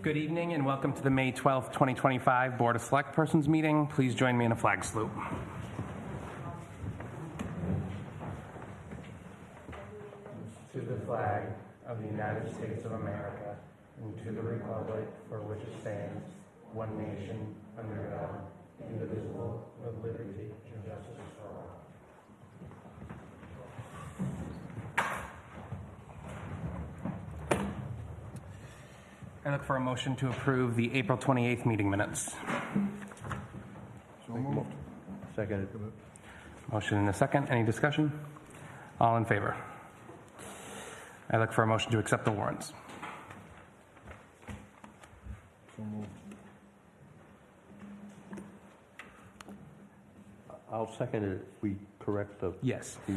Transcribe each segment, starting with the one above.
Good evening and welcome to the May 12th, 2025 Board of Select Persons meeting. Please join me in a flag salute. To the flag of the United States of America and to the republic for which it stands, one nation, under God, indivisible, with liberty and justice for all. I look for a motion to approve the April 28th meeting minutes. So moved. Second. Motion and a second. Any discussion? All in favor? I look for a motion to accept the warrants. So moved. I'll second it if we correct the Yes. the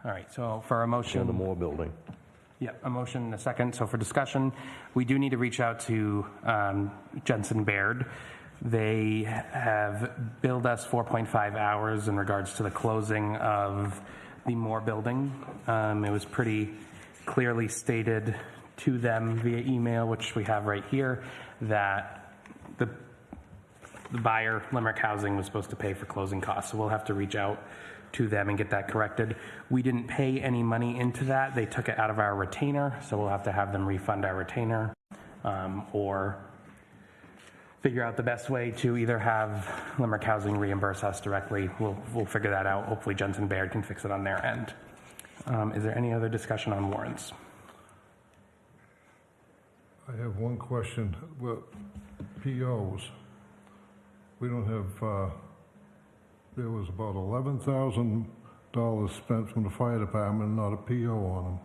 All right. So for a motion. on the Moore building. Yeah, a motion and a second. So for discussion, we do need to reach out to Jensen Baird. They have billed us 4.5 hours in regards to the closing of the Moore building. It was pretty clearly stated to them via email, which we have right here, that the buyer, Limerick Housing, was supposed to pay for closing costs. So we'll have to reach out to them and get that corrected. We didn't pay any money into that. They took it out of our retainer, so we'll have to have them refund our retainer or figure out the best way to either have Limerick Housing reimburse us directly. We'll figure that out. Hopefully Jensen Baird can fix it on their end. Is there any other discussion on warrants? I have one question. Well, POs. We don't have, there was about $11,000 spent from the fire department, not a PO on them,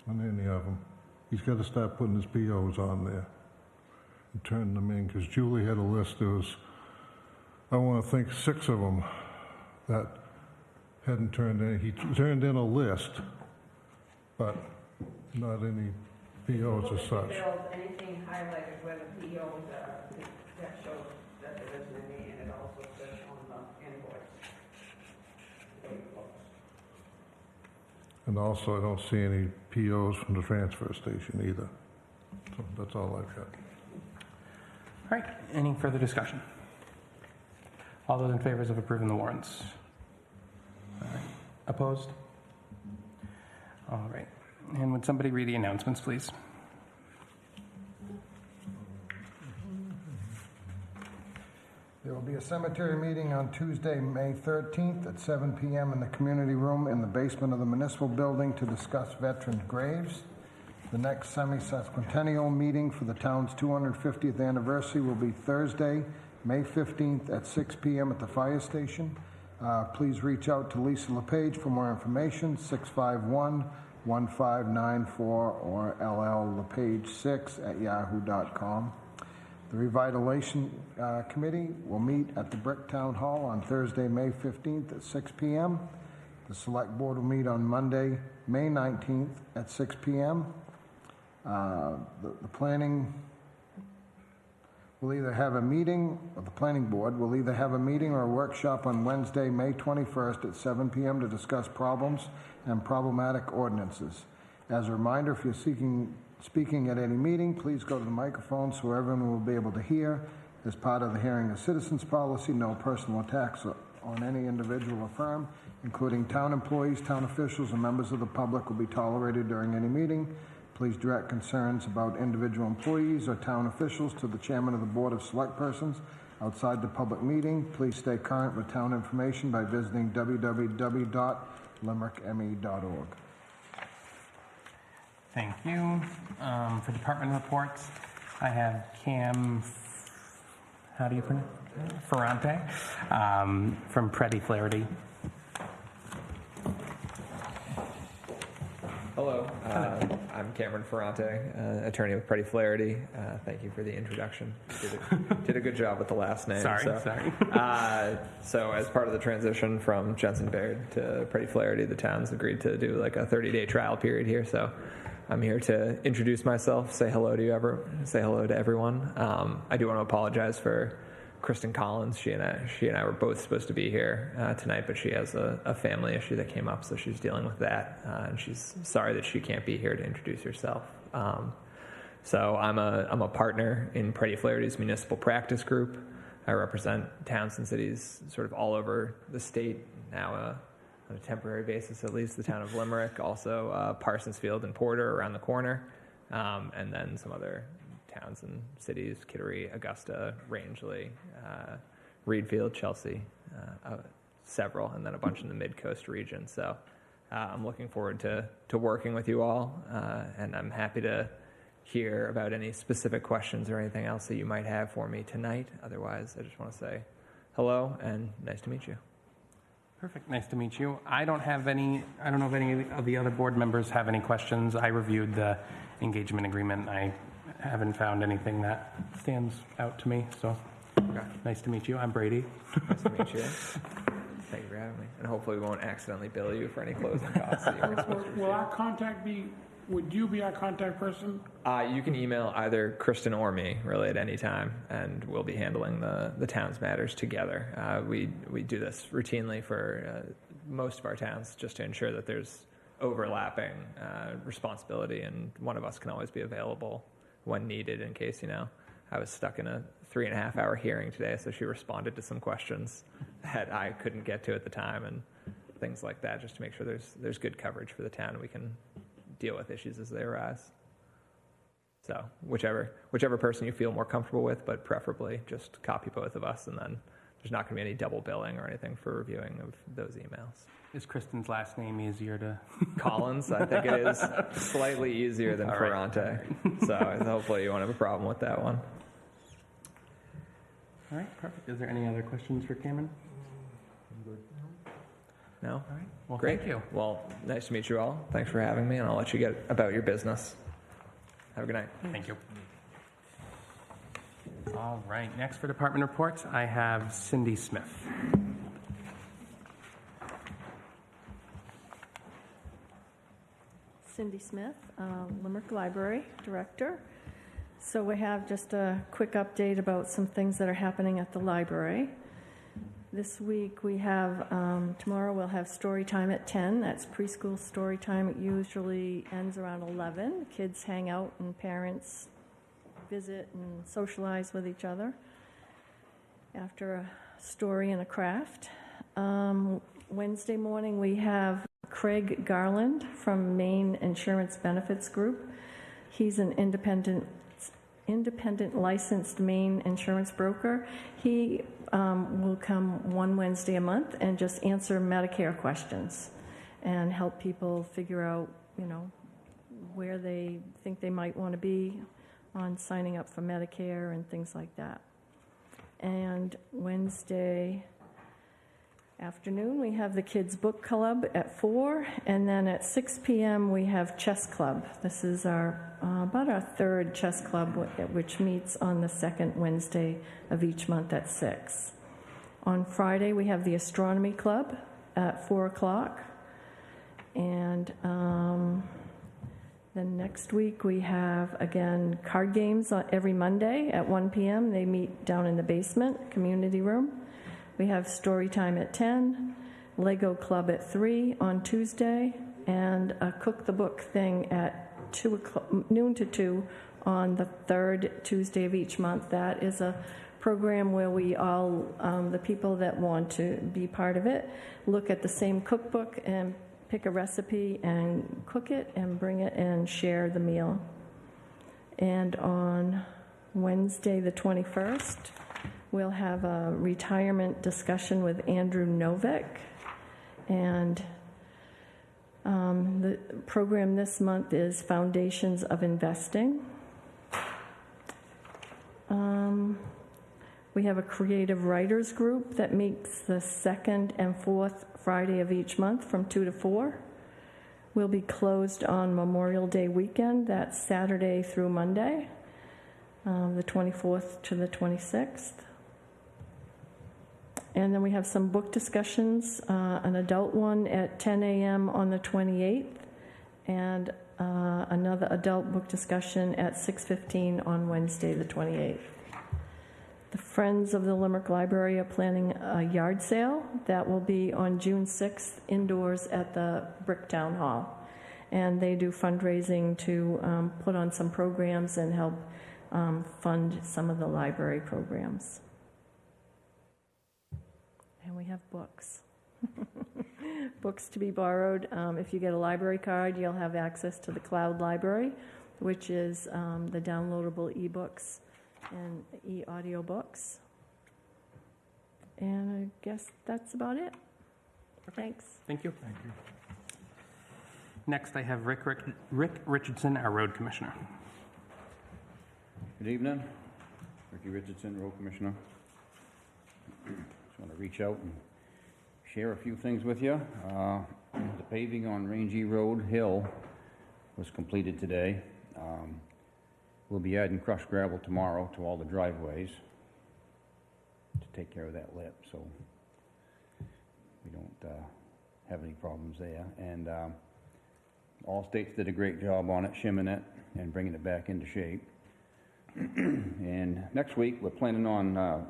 on any of them. He's got to start putting his POs on there and turning them in, because Julie had a list. There was, I want to think, 6 of them that hadn't turned in. He turned in a list, but not any POs as such. Anything highlighted where the POs are, that shows that there isn't any, and it also says on the invoice. And also, I don't see any POs from the transfer station either. So that's all I've got. All right, any further discussion? All those in favor of approving the warrants? All right. Opposed? All right. And would somebody read the announcements, please? There will be a cemetery meeting on Tuesday, May 13th at 7 p.m. in the community room in the basement of the municipal building to discuss veteran graves. The next semi-sesquicentennial meeting for the town's 250th anniversary will be Thursday, May 15th at 6 p.m. at the fire station. Please reach out to Lisa LePage for more information, 651-1594 or lllepage6@yahoo.com. The Revitalization Committee will meet at the Brick Town Hall on Thursday, May 15th at 6 p.m. The Select Board will meet on Monday, May 19th at 6 p.m. The Planning will either have a meeting, or the Planning Board will either have a meeting or a workshop on Wednesday, May 21st at 7 p.m. to discuss problems and problematic ordinances. As a reminder, if you're speaking at any meeting, please go to the microphone so everyone will be able to hear. As part of the Hearing of Citizens policy, no personal attacks on any individual or firm, including town employees, town officials, and members of the public, will be tolerated during any meeting. Please direct concerns about individual employees or town officials to the chairman of the Board of Select Persons outside the public meeting. Please stay current with town information by visiting www.limerickme.org. Thank you. For department reports, I have Cam, how do you pronounce it? Ferrante, from Brady Flaherty. Hello, I'm Cameron Ferrante, attorney with Brady Flaherty. Thank you for the introduction. Did a good job with the last name. Sorry. So as part of the transition from Jensen Baird to Brady Flaherty, the town's agreed to do like a 30-day trial period here. So I'm here to introduce myself, say hello to everyone. I do want to apologize for Kristen Collins. She and I were both supposed to be here tonight, but she has a family issue that came up, so she's dealing with that, and she's sorry that she can't be here to introduce herself. So I'm a partner in Brady Flaherty's municipal practice group. I represent towns and cities sort of all over the state now on a temporary basis, at least the town of Limerick, also Parsonsfield and Porter around the corner, and then some other towns and cities, Kittery, Augusta, Rangeley, Reedfield, Chelsea, several, and then a bunch in the mid-coast region. So I'm looking forward to working with you all, and I'm happy to hear about any specific questions or anything else that you might have for me tonight. Otherwise, I just want to say hello and nice to meet you. Perfect. Nice to meet you. I don't know if any of the other board members have any questions. I reviewed the engagement agreement. I haven't found anything that stands out to me. So nice to meet you. I'm Brady. Nice to meet you. Thank you for having me. And hopefully we won't accidentally bill you for any closing costs. That you weren't supposed to. Will our contact be, would you be our contact person? You can email either Kristen or me, really, at any time, and we'll be handling the town's matters together. We do this routinely for most of our towns, just to ensure that there's overlapping responsibility, and one of us can always be available when needed in case, I was stuck in a 3.5-hour hearing today, so she responded to some questions that I couldn't get to at the time and things like that, just to make sure there's good coverage for the town and we can deal with issues as they arise. So whichever person you feel more comfortable with, but preferably just copy both of us, and then there's not going to be any double billing or anything for reviewing of those emails. Is Kristen's last name easier to? Collins, I think it is slightly easier than Ferrante. So hopefully you won't have a problem with that one. All right, perfect. Is there any other questions for Cameron? No? All right. Well, Great. Thank you. Well, nice to meet you all. Thanks for having me, and I'll let you get about your business. Have a good night. Thank you. All right. Next for department reports, I have Cindy Smith. Cindy Smith, Limerick Library Director. So we have just a quick update about some things that are happening at the library. This week we have, tomorrow we'll have story time at 10. That's preschool story time. It usually ends around 11. Kids hang out and parents visit and socialize with each other after a story and a craft. Wednesday morning we have Craig Garland from Maine Insurance Benefits Group. He's an independent licensed Maine insurance broker. He will come one Wednesday a month and just answer Medicare questions and help people figure out, where they think they might want to be on signing up for Medicare and things like that. And Wednesday afternoon, we have the Kids Book Club at 4, and then at 6 p.m. we have Chess Club. This is about our third chess club, which meets on the second Wednesday of each month at 6. On Friday, we have the Astronomy Club at 4 o'clock. And then next week, we have, again, card games every Monday at 1 p.m. They meet down in the basement, community room. We have story time at 10, Lego Club at 3 on Tuesday, and a Cook the Book thing at noon to 2 on the third Tuesday of each month. That is a program where we all, the people that want to be part of it, look at the same cookbook and pick a recipe and cook it and bring it and share the meal. And on Wednesday the 21st, we'll have a retirement discussion with Andrew Novik. And the program this month is Foundations of Investing. We have a creative writers group that meets the second and fourth Friday of each month from 2 to 4. We'll be closed on Memorial Day weekend. That's Saturday through Monday, the 24th to the 26th. And then we have some book discussions, an adult one at 10 a.m. on the 28th, and another adult book discussion at 6:15 on Wednesday, the 28th. The Friends of the Limerick Library are planning a yard sale that will be on June 6th indoors at the Brick Town Hall. and they do fundraising to put on some programs and help fund some of the library programs. And we have books. Books to be borrowed. If you get a library card, you'll have access to the Cloud Library, which is the downloadable ebooks and e-audiobooks. And I guess that's about it. Thanks. Thank you. Thank you. Next, I have Rick Richardson, our road commissioner. Good evening. Ricky Richardson, road commissioner. Just want to reach out and share a few things with you. The paving on Rangy Road Hill was completed today. We'll be adding crushed gravel tomorrow to all the driveways to take care of that lip, so we don't have any problems there. And all states did a great job on it, shimming it and bringing it back into shape. And next week, we're planning on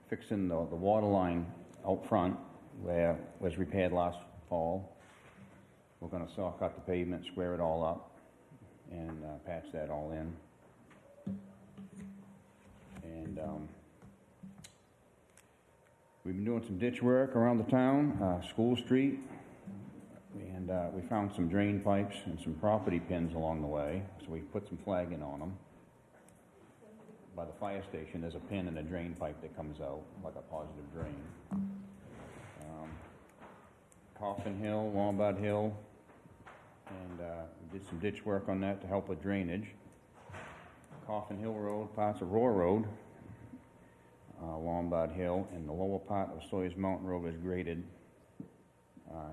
fixing the water line out front where it was repaired last fall. We're going to saw cut the pavement, square it all up, and patch that all in. And we've been doing some ditch work around the town, School Street, and we found some drain pipes and some property pins along the way, so we put some flagging on them. By the fire station, there's a pin and a drain pipe that comes out like a positive drain. Coffin Hill, Lombard Hill, and we did some ditch work on that to help with drainage. Coffin Hill Road, parts of Roar Road, Lombard Hill, and the lower part of Sawyers Mountain Road was graded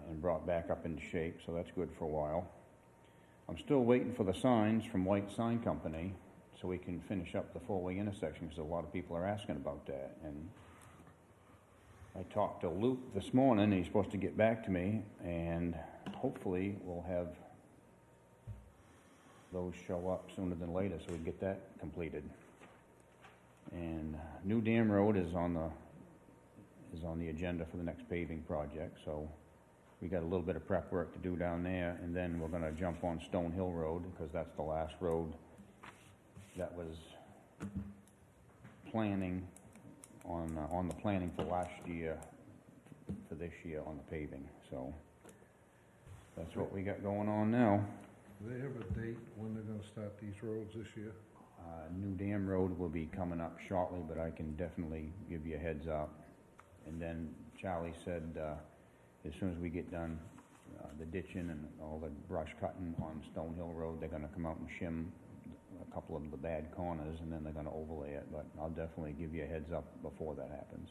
and brought back up into shape, so that's good for a while. I'm still waiting for the signs from White Sign Company so we can finish up the four-way intersection, because a lot of people are asking about that. And I talked to Luke this morning, and he's supposed to get back to me, and hopefully we'll have those show up sooner than later so we can get that completed. And New Dam Road is on the agenda for the next paving project, so we got a little bit of prep work to do down there, and then we're going to jump on Stone Hill Road, because that's the last road that was planning on the planning for last year, for this year on the paving. So that's what we got going on now. Do they have a date when they're gonna start these roads this year? New Dam Road will be coming up shortly, but I can definitely give you a heads up. And then Charlie said as soon as we get done the ditching and all the brush cutting on Stone Hill Road, they're gonna come out and shim a couple of the bad corners, and then they're going to overlay it, but I'll definitely give you a heads up before that happens.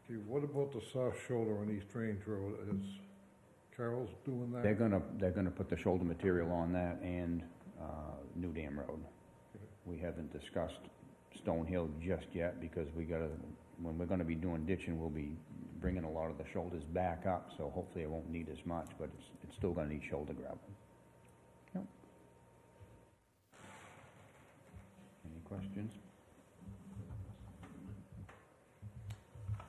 Okay, what about the south shoulder on East Range Road? Is Carroll's doing that? They're gonna put the shoulder material on that and New Dam Road. Okay. We haven't discussed Stone Hill just yet, because when we're gonna be doing ditching, we'll be bringing a lot of the shoulders back up, so hopefully it won't need as much, but it's still gonna need shoulder gravel. Yep. Any questions?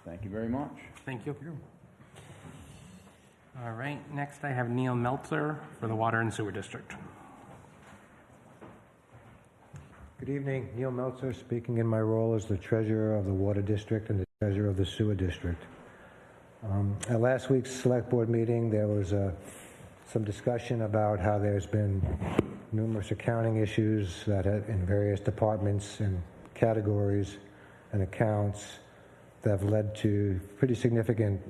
Thank you very much. Thank you. All right, next I have Neil Meltzer for the Water and Sewer District. Good evening, Neil Meltzer, speaking in my role as the treasurer of the Water District and the treasurer of the Sewer District. At last week's Select Board meeting, there was some discussion about how there's been numerous accounting issues that in various departments and categories and accounts that have led to pretty significant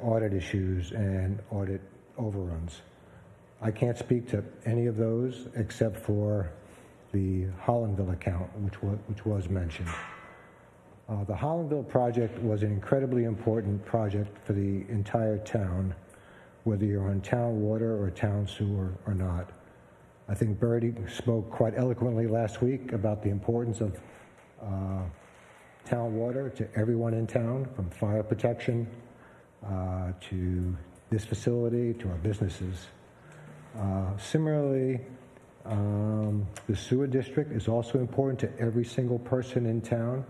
audit issues and audit overruns. I can't speak to any of those except for the Hollandville account, which was mentioned. The Hollandville project was an incredibly important project for the entire town, whether you're on town water or town sewer or not. I think Brady spoke quite eloquently last week about the importance of town water to everyone in town, from fire protection to this facility to our businesses. Similarly, the sewer district is also important to every single person in town,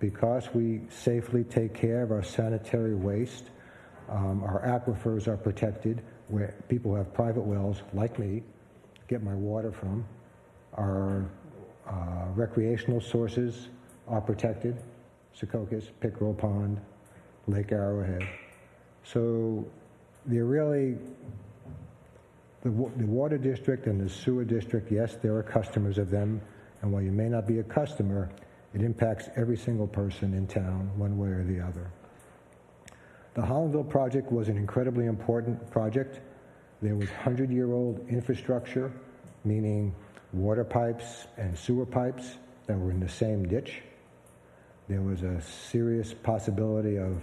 because we safely take care of our sanitary waste. Our aquifers are protected. where people who have private wells, like me, get my water from. Our recreational sources are protected, Secocas, Pickerel Pond, Lake Arrowhead. So they're really, the water district and the sewer district, yes, there are customers of them, and while you may not be a customer, it impacts every single person in town, one way or the other. The Hollandville project was an incredibly important project. There was 100-year-old infrastructure, meaning water pipes and sewer pipes that were in the same ditch. There was a serious possibility of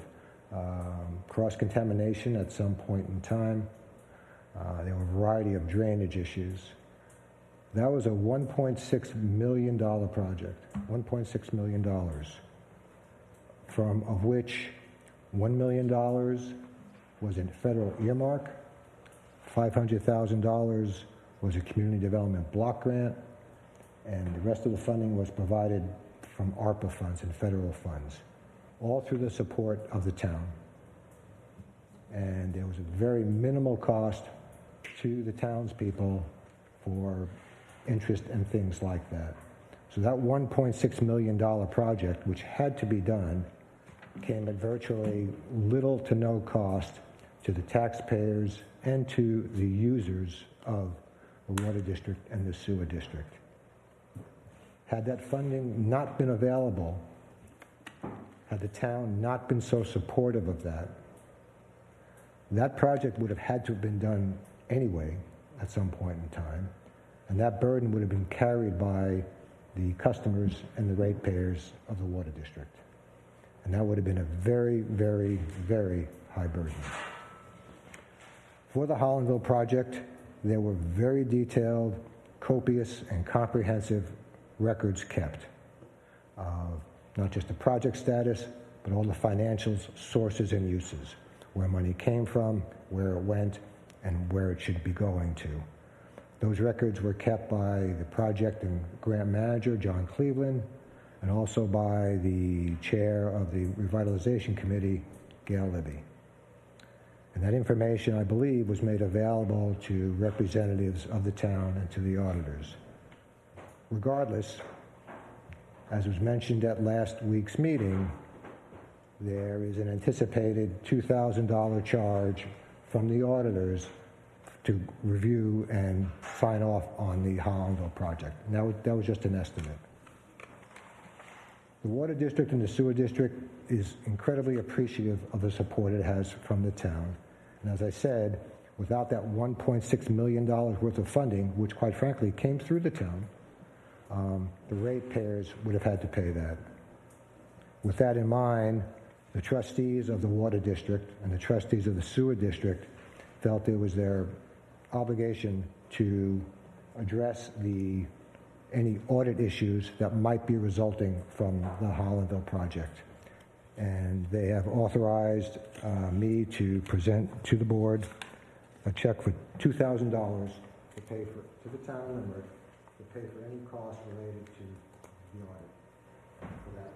cross-contamination at some point in time. There were a variety of drainage issues. That was a $1.6 million project, $1.6 million, of which $1 million was in federal earmark, $500,000 was a community development block grant, and the rest of the funding was provided from ARPA funds and federal funds, all through the support of the town. And there was a very minimal cost to the townspeople for interest and things like that. So that $1.6 million project, which had to be done, came at virtually little to no cost to the taxpayers and to the users of the water district and the sewer district. Had that funding not been available, had the town not been so supportive of that, that project would have had to have been done anyway at some point in time, and that burden would have been carried by the customers and the ratepayers of the water district. And that would have been a very, very, very high burden. For the Hollandville project, there were very detailed, copious, and comprehensive records kept. Not just the project status, but all the financials, sources, and uses. Where money came from, where it went, and where it should be going to. Those records were kept by the project and grant manager, John Cleveland, and also by the chair of the revitalization committee, Gail Libby. And that information, I believe, was made available to representatives of the town and to the auditors. Regardless, as was mentioned at last week's meeting, there is an anticipated $2,000 charge from the auditors to review and sign off on the Hollandville project. And that was just an estimate. The water district and the sewer district is incredibly appreciative of the support it has from the town. And as I said, without that $1.6 million worth of funding, which quite frankly came through the town, the ratepayers would have had to pay that. With that in mind, the trustees of the water district and the trustees of the sewer district felt it was their obligation to address any audit issues that might be resulting from the Hollandville project. And they have authorized me to present to the board a check for $2,000 to pay to the town of Limerick to pay for any costs related to the audit for that.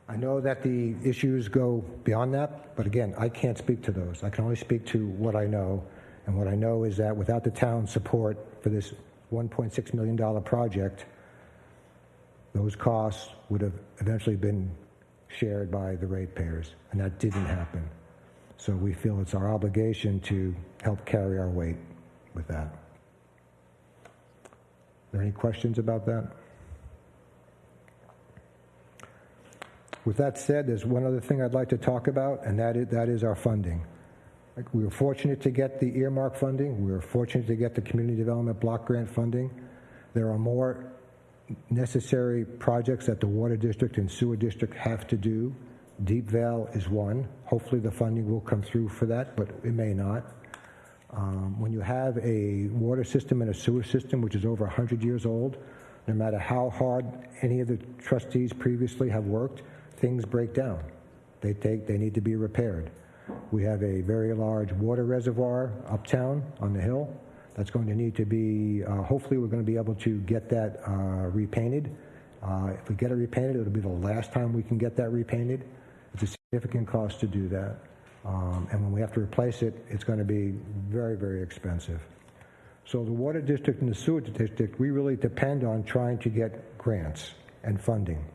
I know that the issues go beyond that, but again, I can't speak to those. I can only speak to what I know, and what I know is that without the town's support for this $1.6 million project, those costs would have eventually been shared by the ratepayers, and that didn't happen. So we feel it's our obligation to help carry our weight with that. Are there any questions about that? With that said, there's one other thing I'd like to talk about, and that is our funding. We were fortunate to get the earmark funding. We were fortunate to get the community development block grant funding. There are more necessary projects that the water district and sewer district have to do. Deep Vale is one. Hopefully the funding will come through for that, but it may not. When you have a water system and a sewer system which is over 100 years old, no matter how hard any of the trustees previously have worked, things break down. They need to be repaired. We have a very large water reservoir uptown on the hill that's going to need to be, hopefully we're going to be able to get that repainted If we get it repainted, it'll be the last time we can get that repainted. It's a significant cost to do that. And when we have to replace it, it's going to be very, very expensive. So the water district and the sewer district, we really depend on trying to get grants and funding.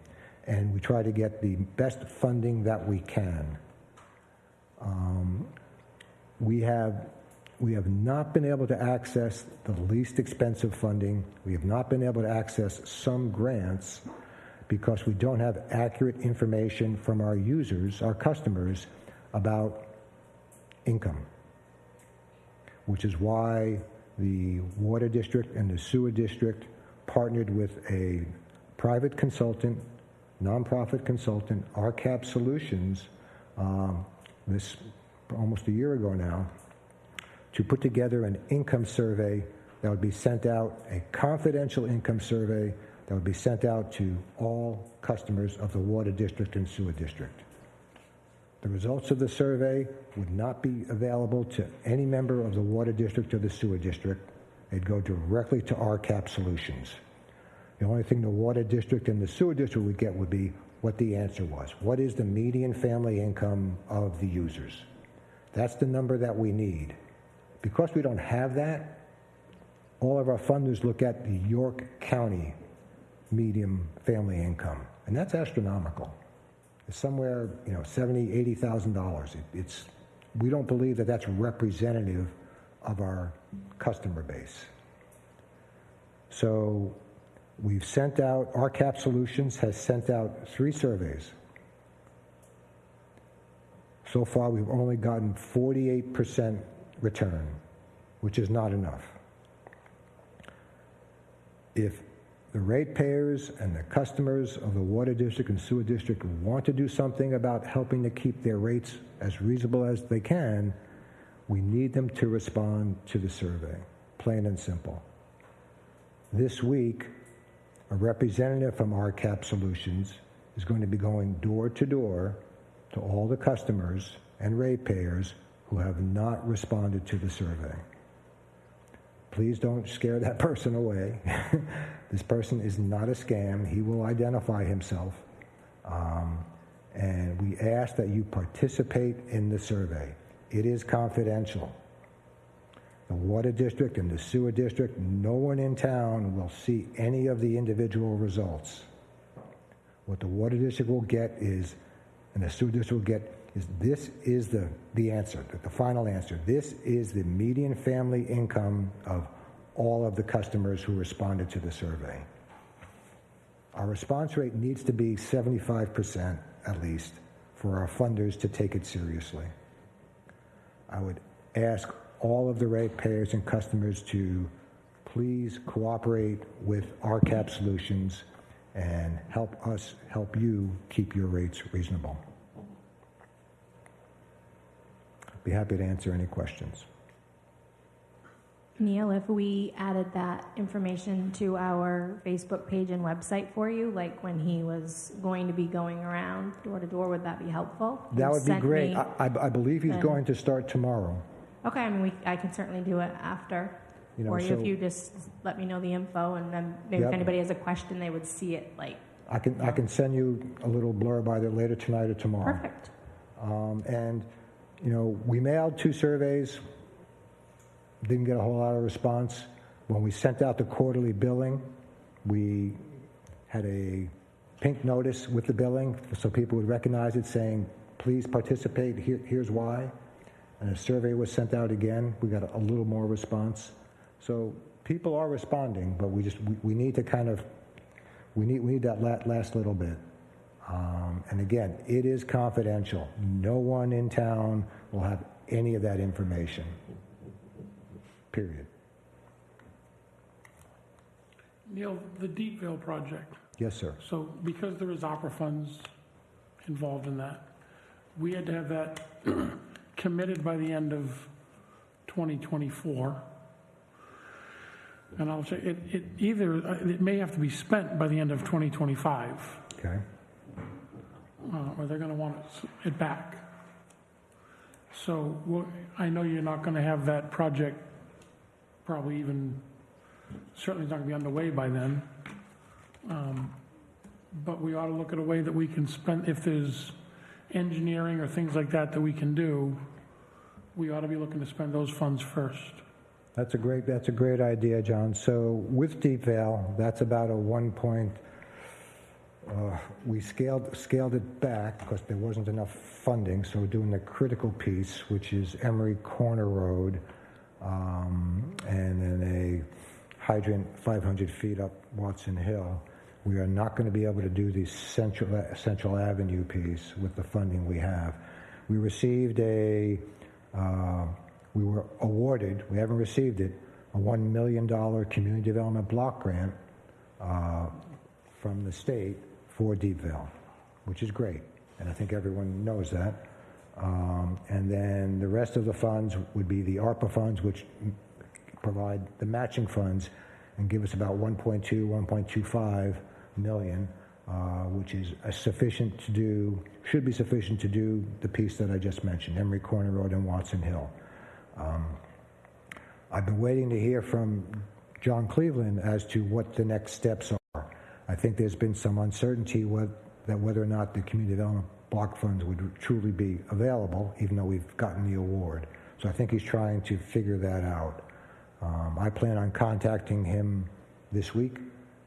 And we try to get the best funding that we can. We have not been able to access the least expensive funding. We have not been able to access some grants because we don't have accurate information from our users, our customers, about income, which is why the water district and the sewer district partnered with a private consultant, nonprofit consultant, RCAP Solutions, this almost a year ago now, to put together an income survey that would be sent out, a confidential income survey that would be sent out to all customers of the water district and sewer district. The results of the survey would not be available to any member of the water district or the sewer district. They'd go directly to RCAP Solutions. The only thing the water district and the sewer district would get would be what the answer was. What is the median family income of the users? That's the number that we need. Because we don't have that, all of our funders look at the York County median family income, and that's astronomical. It's somewhere, $70,000, $80,000. We don't believe that that's representative of our customer base. So we've sent out, RCAP Solutions has sent out 3 surveys. So far, we've only gotten 48% return, which is not enough. If the ratepayers and the customers of the water district and sewer district want to do something about helping to keep their rates as reasonable as they can, we need them to respond to the survey, plain and simple. This week, a representative from RCAP Solutions is going to be going door to door to all the customers and ratepayers who have not responded to the survey. Please don't scare that person away. This person is not a scam. He will identify himself. And we ask that you participate in the survey. It is confidential. The water district and the sewer district, no one in town will see any of the individual results. What the water district will get is, and the sewer district will get, is this is the answer, the final answer. This is the median family income of all of the customers who responded to the survey. Our response rate needs to be 75% at least for our funders to take it seriously. I would ask all of the ratepayers and customers to please cooperate with RCAP Solutions and help us help you keep your rates reasonable. Be happy to answer any questions. Neil, if we added that information to our Facebook page and website for you, like when he was going to be going around door to door, would that be helpful? That would be great. I believe he's going to start tomorrow. Okay, I mean, I can certainly do it after. Or if you just let me know the info, and then maybe if anybody has a question, they would see it I can send you a little blurb either later tonight or tomorrow. Perfect. And we mailed 2 surveys, didn't get a whole lot of response. When we sent out the quarterly billing, we had a pink notice with the billing so people would recognize it saying, please participate, here's why. And a survey was sent out again. We got a little more response. So people are responding, but we need to we need that last little bit. And again, it is confidential. No one in town will have any of that information. Period. Neil, the Deepville project. Yes, sir. So because there is opera funds involved in that, we had to have that committed by the end of 2024. And I'll say it may have to be spent by the end of 2025. Okay. Or they're going to want it back. So I know you're not going to have that project probably certainly not going to be underway by then. but we ought to look at a way that we can spend, if there's engineering or things like that that we can do, we ought to be looking to spend those funds first. That's a great idea, John. So with Deep Vale, that's about a 1 point. We scaled it back because there wasn't enough funding. So we're doing the critical piece, which is Emery Corner Road, and then a hydrant 500 feet up Watson Hill. We are not going to be able to do the Central Avenue piece with the funding we have. We received we were awarded, we haven't received it, a $1 million community development block grant from the state for Deep Vale, which is great, and I think everyone knows that. And then the rest of the funds would be the ARPA funds, which provide the matching funds and give us about 1.25 million, which is sufficient to do, should be sufficient to do the piece that I just mentioned, Emery Corner Road and Watson Hill. I've been waiting to hear from John Cleveland as to what the next steps are. I think there's been some uncertainty that whether or not the community development block funds would truly be available, even though we've gotten the award. So I think he's trying to figure that out. I plan on contacting him this week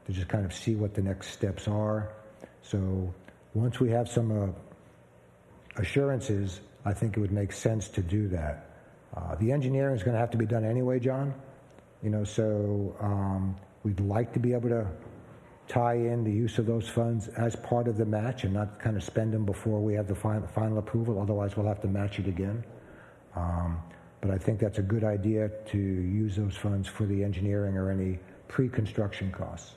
to just kind of see what the next steps are. So once we have some assurances, I think it would make sense to do that. The engineering is going to have to be done anyway, John. So we'd like to be able to tie in the use of those funds as part of the match and not kind of spend them before we have the final approval. Otherwise, we'll have to match it again. But I think that's a good idea to use those funds for the engineering or any pre-construction costs.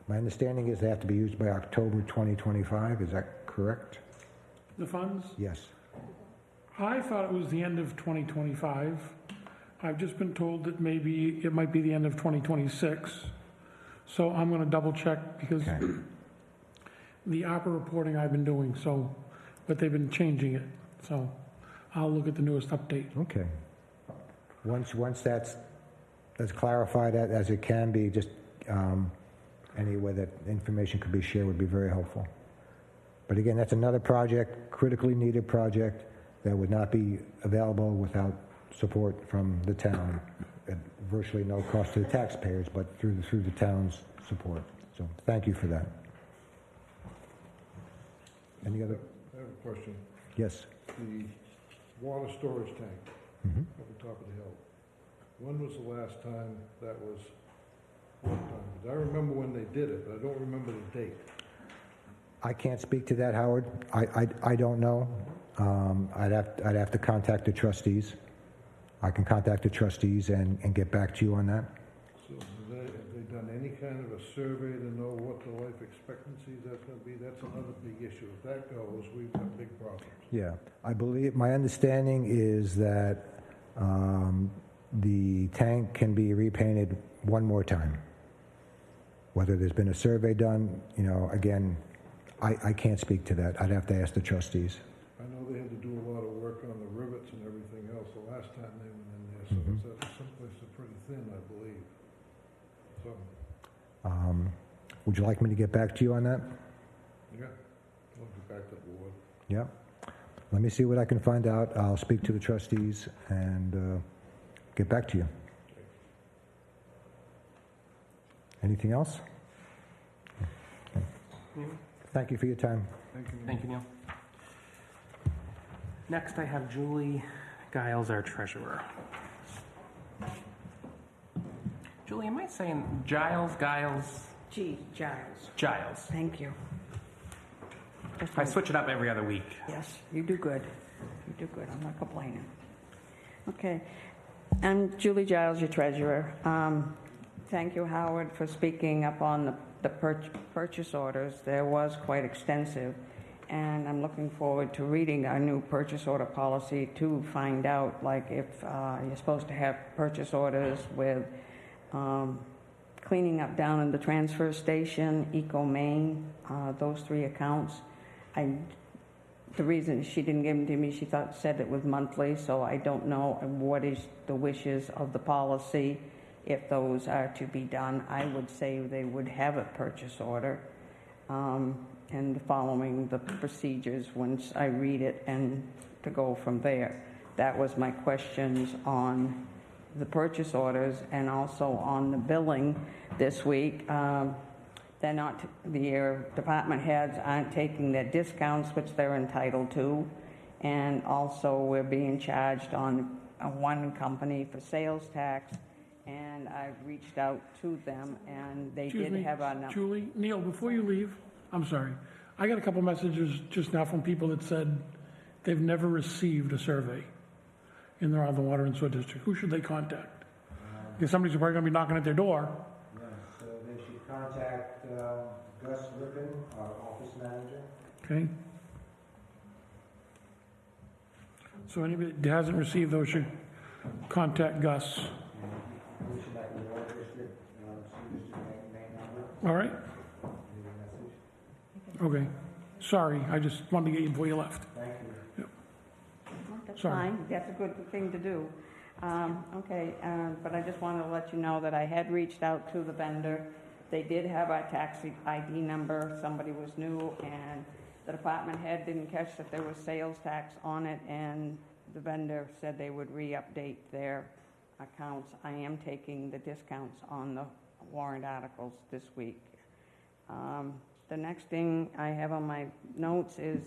My understanding is they have to be used by October 2025. Is that correct? The funds? Yes. I thought it was the end of 2025. I've just been told that maybe it might be the end of 2026. So I'm going to double check because the ARPA reporting I've been doing, but they've been changing it. So I'll look at the newest update. Okay. Once that's clarified as it can be, just any way that information could be shared would be very helpful. But again, that's another project, critically needed project, that would not be available without support from the town at virtually no cost to the taxpayers, but through the town's support. So thank you for that. Any other? I have a question. Yes. The water storage tank at the top of the hill. When was the last time that was worked on? 'Cause I remember when they did it, but I don't remember the date. I can't speak to that, Howard. I don't know. I'd have to contact the trustees. I can contact the trustees and get back to you on that. So have they done any kind of a survey to know what the life expectancy is that's going to be? That's another big issue. If that goes, we've got big problems. Yeah, I believe, my understanding is that the tank can be repainted one more time. Whether there's been a survey done, again, I can't speak to that. I'd have to ask the trustees. I know they had to do a lot of work on the rivets and everything else the last time they went in there, so it's someplace that's pretty thin, I believe. So. Would you like me to get back to you on that? Yeah, I'll get back to the board. Yeah. Let me see what I can find out. I'll speak to the trustees and get back to you. Anything else? Okay. Thank you for your time. Thank you, Neil. Next, I have Julie Giles, our treasurer. Julie, am I saying Giles? Giles. Giles. Thank you. I switch it up every other week. Yes, you do good. You do good. I'm not complaining. Okay. I'm Julie Giles, your treasurer. Thank you, Howard, for speaking up on the purchase orders. There was quite extensive, and I'm looking forward to reading our new purchase order policy to find out, like, if you're supposed to have purchase orders with cleaning up down in the transfer station, Eco Main, those three accounts. The reason she didn't give them to me, she said it was monthly, so I don't know what is the wishes of the policy. If those are to be done, I would say they would have a purchase order. and following the procedures once I read it and to go from there. That was my questions on the purchase orders and also on the billing this week. They're not, the department heads aren't taking their discounts, which they're entitled to. And also we're being charged on one company for sales tax. And I've reached out to them and they Excuse did me, have a... Julie, Neil, before you leave, I'm sorry. I got a couple messages just now from people that said they've never received a survey in their other water and sewer district. Who should they contact? Because somebody's probably going to be knocking at their door. Yes, so they should contact Gus Rippin, our office manager. Okay? So anybody that hasn't received those should contact Gus. Who at the water district, sewer district main number, All right? leave a message. Okay. Sorry, I just wanted to get you before you left. Thank you. That's Sorry. fine, that's a good thing to do. But I just wanted to let you know that I had reached out to the vendor. They did have our tax ID number, somebody was new, and the department head didn't catch that there was sales tax on it, and the vendor said they would re-update their accounts. I am taking the discounts on the warrant articles this week. The next thing I have on my notes is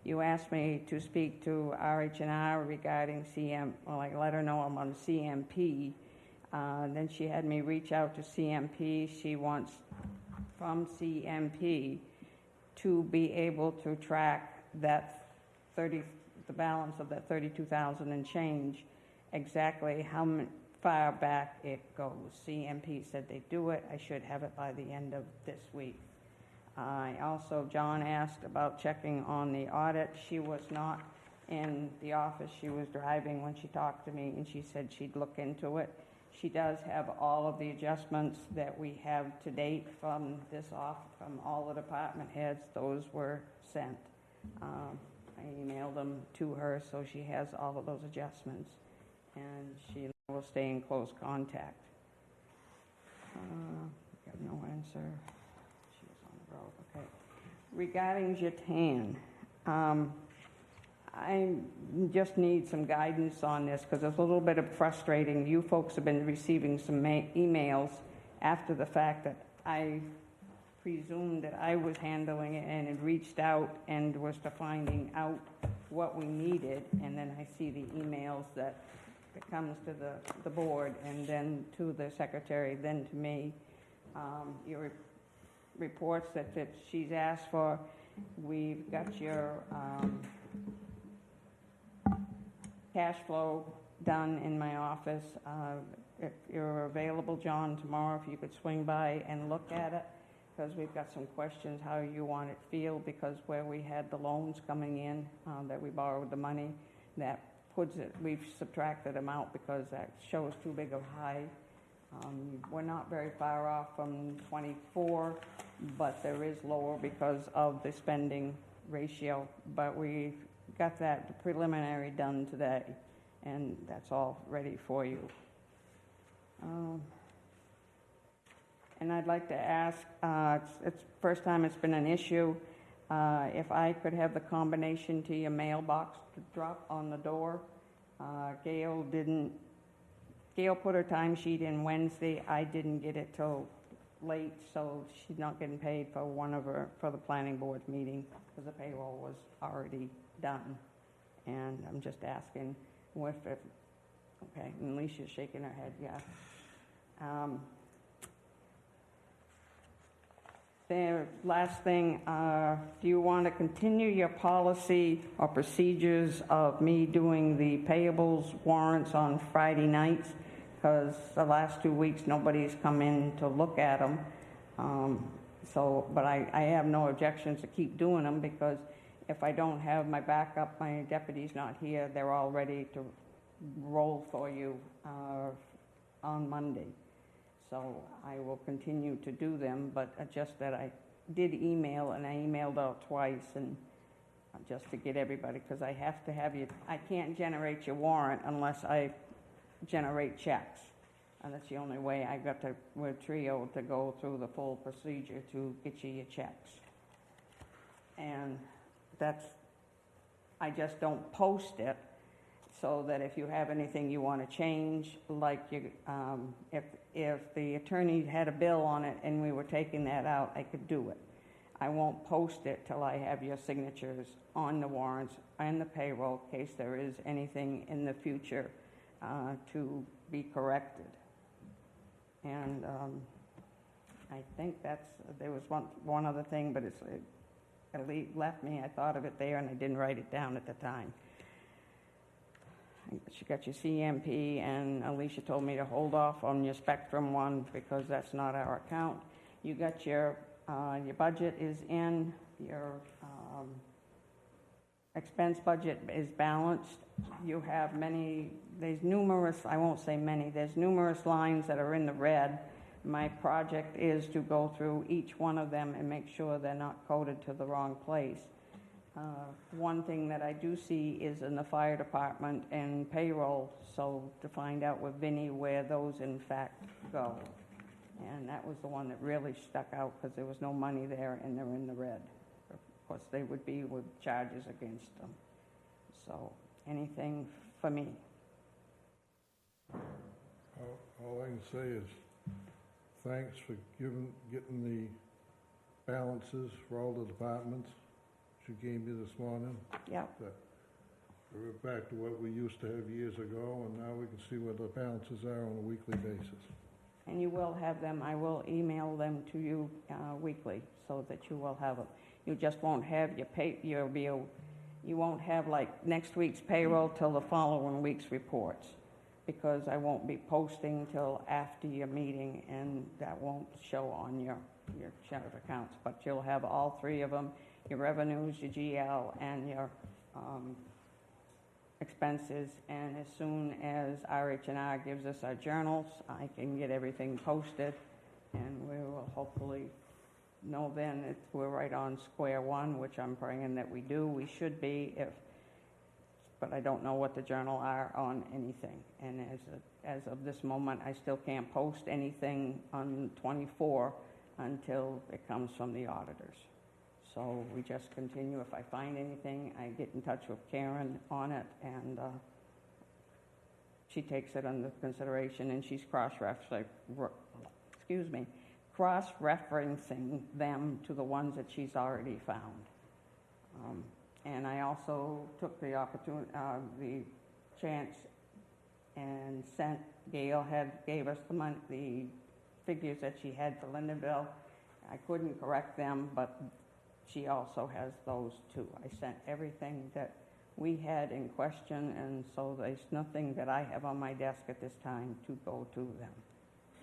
you asked me to speak to RH&R regarding I let her know I'm on CMP. Then she had me reach out to CMP. She wants from CMP to be able to track that the balance of that 32,000 and change, exactly how far back it goes. CMP said they'd do it. I should have it by the end of this week. John asked about checking on the audit. She was not in the office. She was driving when she talked to me, and she said she'd look into it. She does have all of the adjustments that we have to date from from all the department heads. Those were sent. I emailed them to her, so she has all of those adjustments, and she will stay in close contact. Got no answer. She was on the road. Okay. Regarding Jatan, I just need some guidance on this because it's a little bit frustrating. You folks have been receiving some emails after the fact that I presumed that I was handling it and had reached out and was finding out what we needed, and then I see the emails that comes to the board and then to the secretary, then to me. Your reports that she's asked for, we've got your cash flow done in my office. If you're available, John, tomorrow, if you could swing by and look at it, because we've got some questions how you want it feel, because where we had the loans coming in, that we borrowed the money, that puts it, we've subtracted them out because that shows too big of high. We're not very far off from 24, but there is lower because of the spending ratio. But we got that preliminary done today, and that's all ready for you. And I'd like to ask, it's the first time it's been an issue, if I could have the combination to your mailbox to drop on the door. Gail put her timesheet in Wednesday. I didn't get it till late, so she's not getting paid for the planning board meeting because the payroll was already done. And I'm just asking okay, and Alicia's shaking her head, yeah. The last thing, do you want to continue your policy or procedures of me doing the payables warrants on Friday nights? Because the last 2 weeks, nobody's come in to look at them. But I have no objections to keep doing them, because if I don't have my backup, my deputy's not here, they're all ready to roll for you on Monday. So I will continue to do them, but just that I did email, and I emailed out twice, and just to get everybody, because I have to have you, I can't generate your warrant unless I generate checks. And that's the only way. I got to, we're trio to go through the full procedure to get you your checks. And that's, I just don't post it, so that if you have anything you want to change, like you, if the attorney had a bill on it and we were taking that out, I could do it. I won't post it till I have your signatures on the warrants and the payroll, in case there is anything in the future to be corrected. And I think there was one other thing, but it left me. I thought of it there and I didn't write it down at the time. You got your CMP, and Alicia told me to hold off on your Spectrum one because that's not our account. You got your budget is in, your expense budget is balanced. You have there's numerous, I won't say many, there's numerous lines that are in the red. My project is to go through each one of them and make sure they're not coded to the wrong place. One thing that I do see is in the fire department and payroll, so to find out with Vinnie where those in fact go. And that was the one that really stuck out because there was no money there and they're in the red. Of course, they would be with charges against them. So anything for me. All I can say is thanks for getting the balances for all the departments you gave me this morning. Yep. We're back to what we used to have years ago, and now we can see where the balances are on a weekly basis. And you will have them. I will email them to you weekly so that you will have them. You just won't have your bill. You won't have like next week's payroll till the following week's reports, because I won't be posting till after your meeting, and that won't show on your chart of accounts. But you'll have all three of them: your revenues, your GL, and your expenses. And as soon as RH&R gives us our journals, I can get everything posted, and we will hopefully know then that we're right on square one, which I'm praying that we do. We should be, but I don't know what the journal are on anything. And as of this moment, I still can't post anything on 24 until it comes from the auditors. So we just continue. If I find anything, I get in touch with Karen on it, and she takes it under consideration, and she's cross-referencing them to the ones that she's already found. And I also took the opportunity, the chance, and sent Gail gave us the figures that she had for Lindenville. I couldn't correct them, but she also has those too. I sent everything that we had in question, and so there's nothing that I have on my desk at this time to go to them.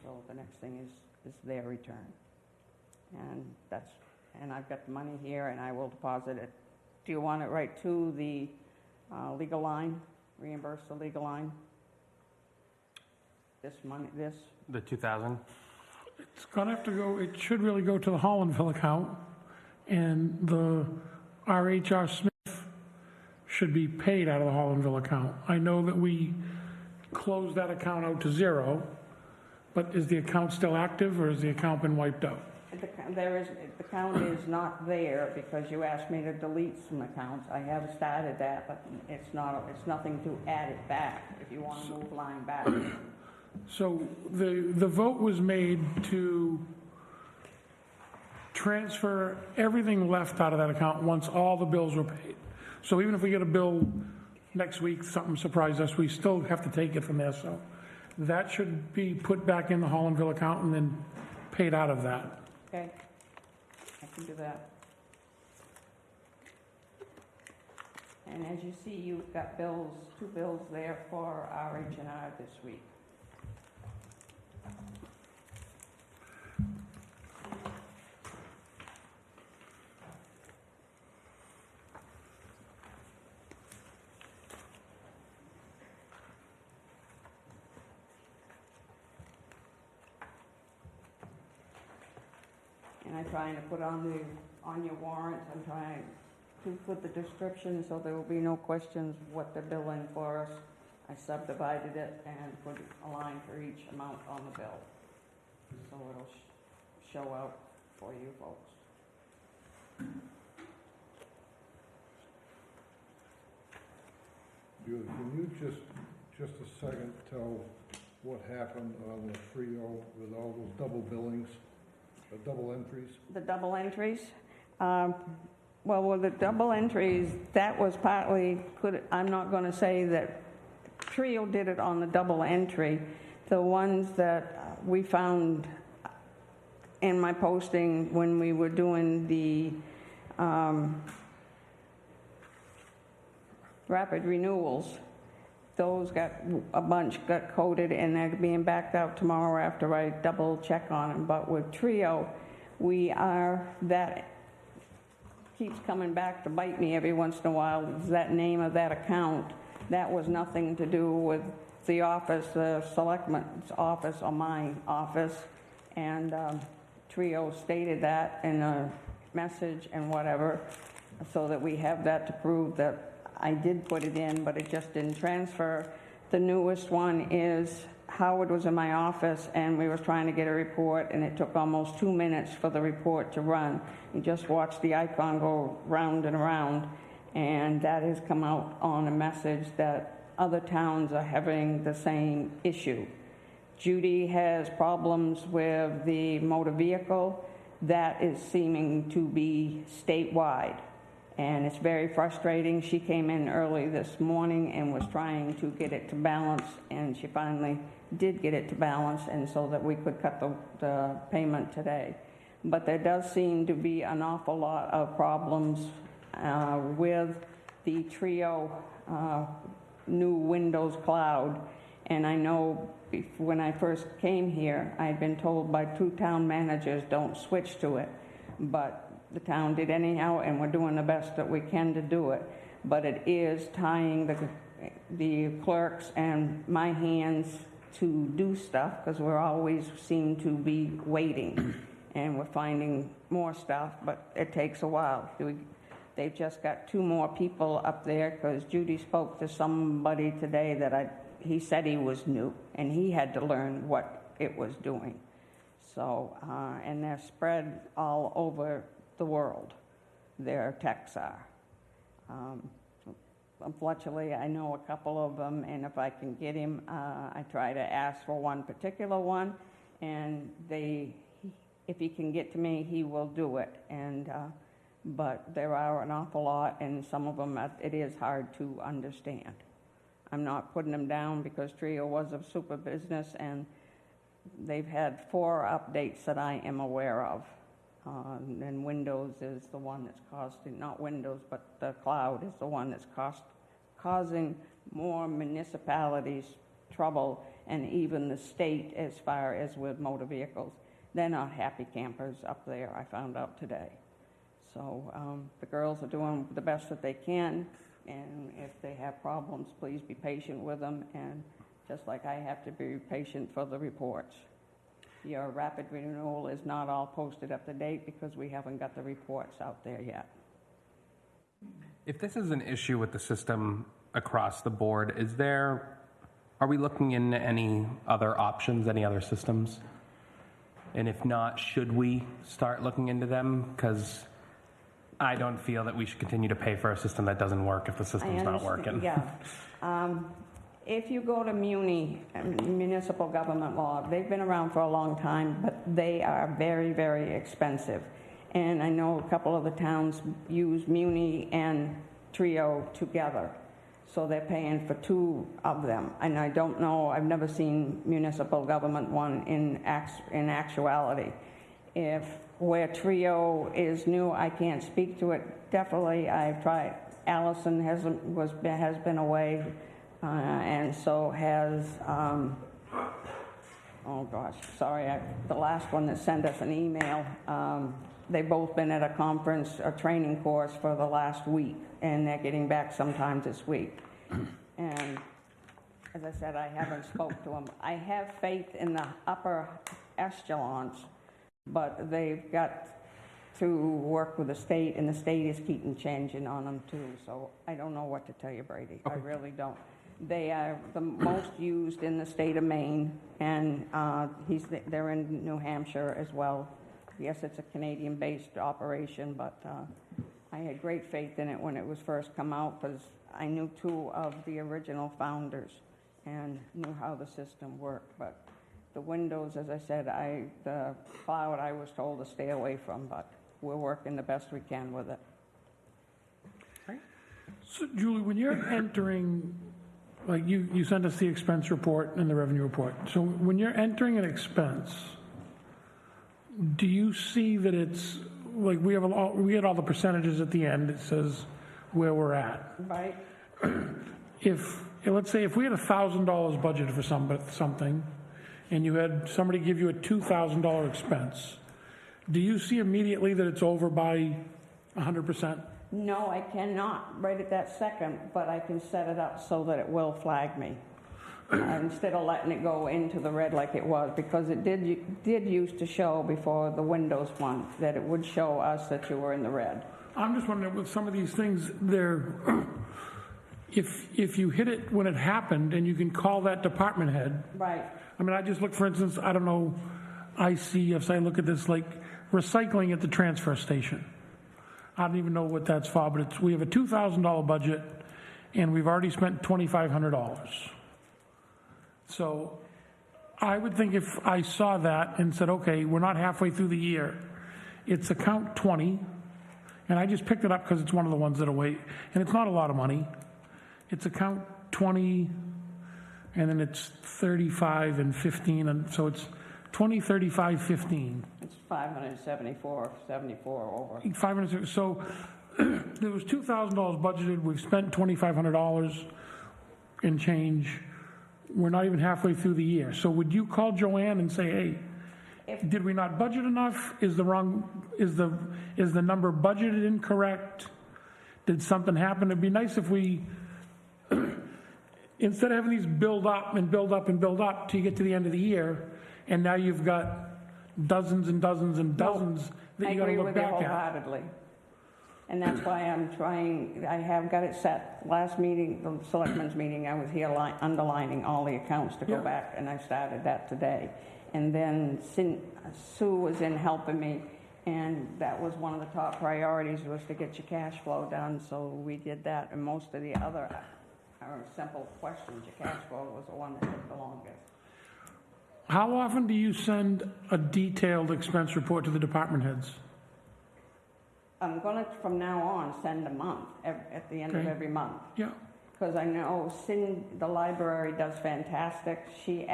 So the next thing is their return. And I've got the money here, and I will deposit it. Do you want it right to the legal line? Reimburse the legal line? This money, The 2,000? It's gonna have to go, it should really go to the Hollandville account, and the RHR Smith should be paid out of the Hollandville account. I know that we closed that account out to zero, but is the account still active, or has the account been wiped out? The account is not there because you asked me to delete some accounts. I have started that, but it's nothing to add it back if you want to move line back. So the vote was made to transfer everything left out of that account once all the bills were paid. So even if we get a bill next week, something surprised us, we still have to take it from there. So that should be put back in the Hollandville account and then paid out of that. Okay, I can do that. And as you see, you've got two bills there for RH&R this week. And I'm trying to put on your warrants, I'm trying to put the description so there will be no questions what they're billing for us. I subdivided it and put a line for each amount on the bill. So it'll show out for you folks. Julie, can you just a second, tell what happened on the trio with all those double billings, the double entries? The double entries? Well, with the double entries, that was partly, I'm not going to say that Trio did it on the double entry. The ones that we found in my posting when we were doing the rapid renewals, those a bunch got coded and they're being backed out tomorrow after I double check on them. But with Trio, that keeps coming back to bite me every once in a while. Is that name of that account? That was nothing to do with the office, the selectman's office or my office. And Trio stated that in a message and whatever, so that we have that to prove that I did put it in, but it just didn't transfer. The newest one is Howard was in my office and we were trying to get a report and it took almost 2 minutes for the report to run. You just watch the icon go round and around, and that has come out on a message that other towns are having the same issue. Judy has problems with the motor vehicle. That is seeming to be statewide, and it's very frustrating. She came in early this morning and was trying to get it to balance, and she finally did get it to balance, and so that we could cut the payment today. But there does seem to be an awful lot of problems with the Trio new Windows Cloud. And I know when I first came here, I had been told by 2 town managers, don't switch to it. But the town did anyhow, and we're doing the best that we can to do it. But it is tying the clerks and my hands to do stuff, because we're always seem to be waiting. And we're finding more stuff, but it takes a while. They've just got 2 more people up there, because Judy spoke to somebody today that he said he was new, and he had to learn what it was doing. So, and they're spread all over the world, their techs are. Unfortunately, I know a couple of them, and if I can get him, I try to ask for one particular one, and if he can get to me, he will do it. And but there are an awful lot, and some of them it is hard to understand. I'm not putting them down, because Trio was a super business, and they've had 4 updates that I am aware of. And Windows is the one that's costing, not Windows, but the cloud is the one that's causing more municipalities trouble, and even the state as far as with motor vehicles. They're not happy campers up there, I found out today. So the girls are doing the best that they can, and if they have problems, please be patient with them, and just like I have to be patient for the reports. Your rapid renewal is not all posted up to date because we haven't got the reports out there yet. If this is an issue with the system across the board, are we looking into any other options, any other systems? And if not, should we start looking into them? Because I don't feel that we should continue to pay for a system that doesn't work if the system's not working. Yeah. If you go to municipal government law, they've been around for a long time, but they are very, very expensive. And I know a couple of the towns use Muni and Trio together. So they're paying for 2 of them. And I don't know, I've never seen municipal government one in actuality. If where Trio is new, I can't speak to it. Definitely, I've tried. Allison has been away, and so has, oh gosh, sorry, the last one that sent us an email, they've both been at a conference, a training course for the last week, and they're getting back sometime this week. And as I said, I haven't spoke to them. I have faith in the upper echelons, but they've got to work with the state, and the state is keeping changing on them too. So I don't know what to tell you, Brady. Okay. I really don't. They are the most used in the state of Maine, and they're in New Hampshire as well. Yes, it's a Canadian-based operation, but I had great faith in it when it was first come out, because I knew 2 of the original founders and knew how the system worked. But the windows, as I said, the cloud I was told to stay away from, but we're working the best we can with it. So Julie, when you're entering, like you sent us the expense report and the revenue report. So when you're entering an expense, do you see that it's, like we had all the percentages at the end, it says where we're at. Right? Let's say if we had $1,000 budgeted for something, and you had somebody give you a $2,000 expense, do you see immediately that it's over by 100%? No, I cannot right at that second, but I can set it up so that it will flag me. Instead of letting it go into the red like it was, because it did used to show before the Windows one, that it would show us that you were in the red. I'm just wondering, with some of these things, if you hit it when it happened, and you can call that department head. Right. I mean, I just look, for instance, I don't know, if I look at this, like recycling at the transfer station. I don't even know what that's for, but we have a $2,000 budget, and we've already spent $2,500. So I would think if I saw that and said, okay, we're not halfway through the year, it's account 20, and I just picked it up because it's one of the ones that are and it's not a lot of money. It's account 20, and then it's 35 and 15, and so it's 20, 35, 15. It's 574 over. 500. So there was $2,000 budgeted. We've spent $2,500 and change. We're not even halfway through the year. So would you call Joanne and say, hey, did we not budget enough? Is the number budgeted incorrect? Did something happen? It'd be nice if we, instead of having these build up and build up and build up till you get to the end of the year, and now you've got dozens and dozens and dozens that you got to look back I agree with you wholeheartedly. And that's why I'm trying, I have got it set. Last meeting, the selectmen's meeting, I was here underlining all the accounts to go back, and I started that today. And then Sue was in helping me, and that was one of the top priorities, was to get your cash flow done, so we did that. And most of the other simple questions, your cash flow was the one that took the longest. How often do you send a detailed expense report to the department heads? I'm going to, from now on, send a month, at the end of every month. Yeah. Because I know the library does fantastic. She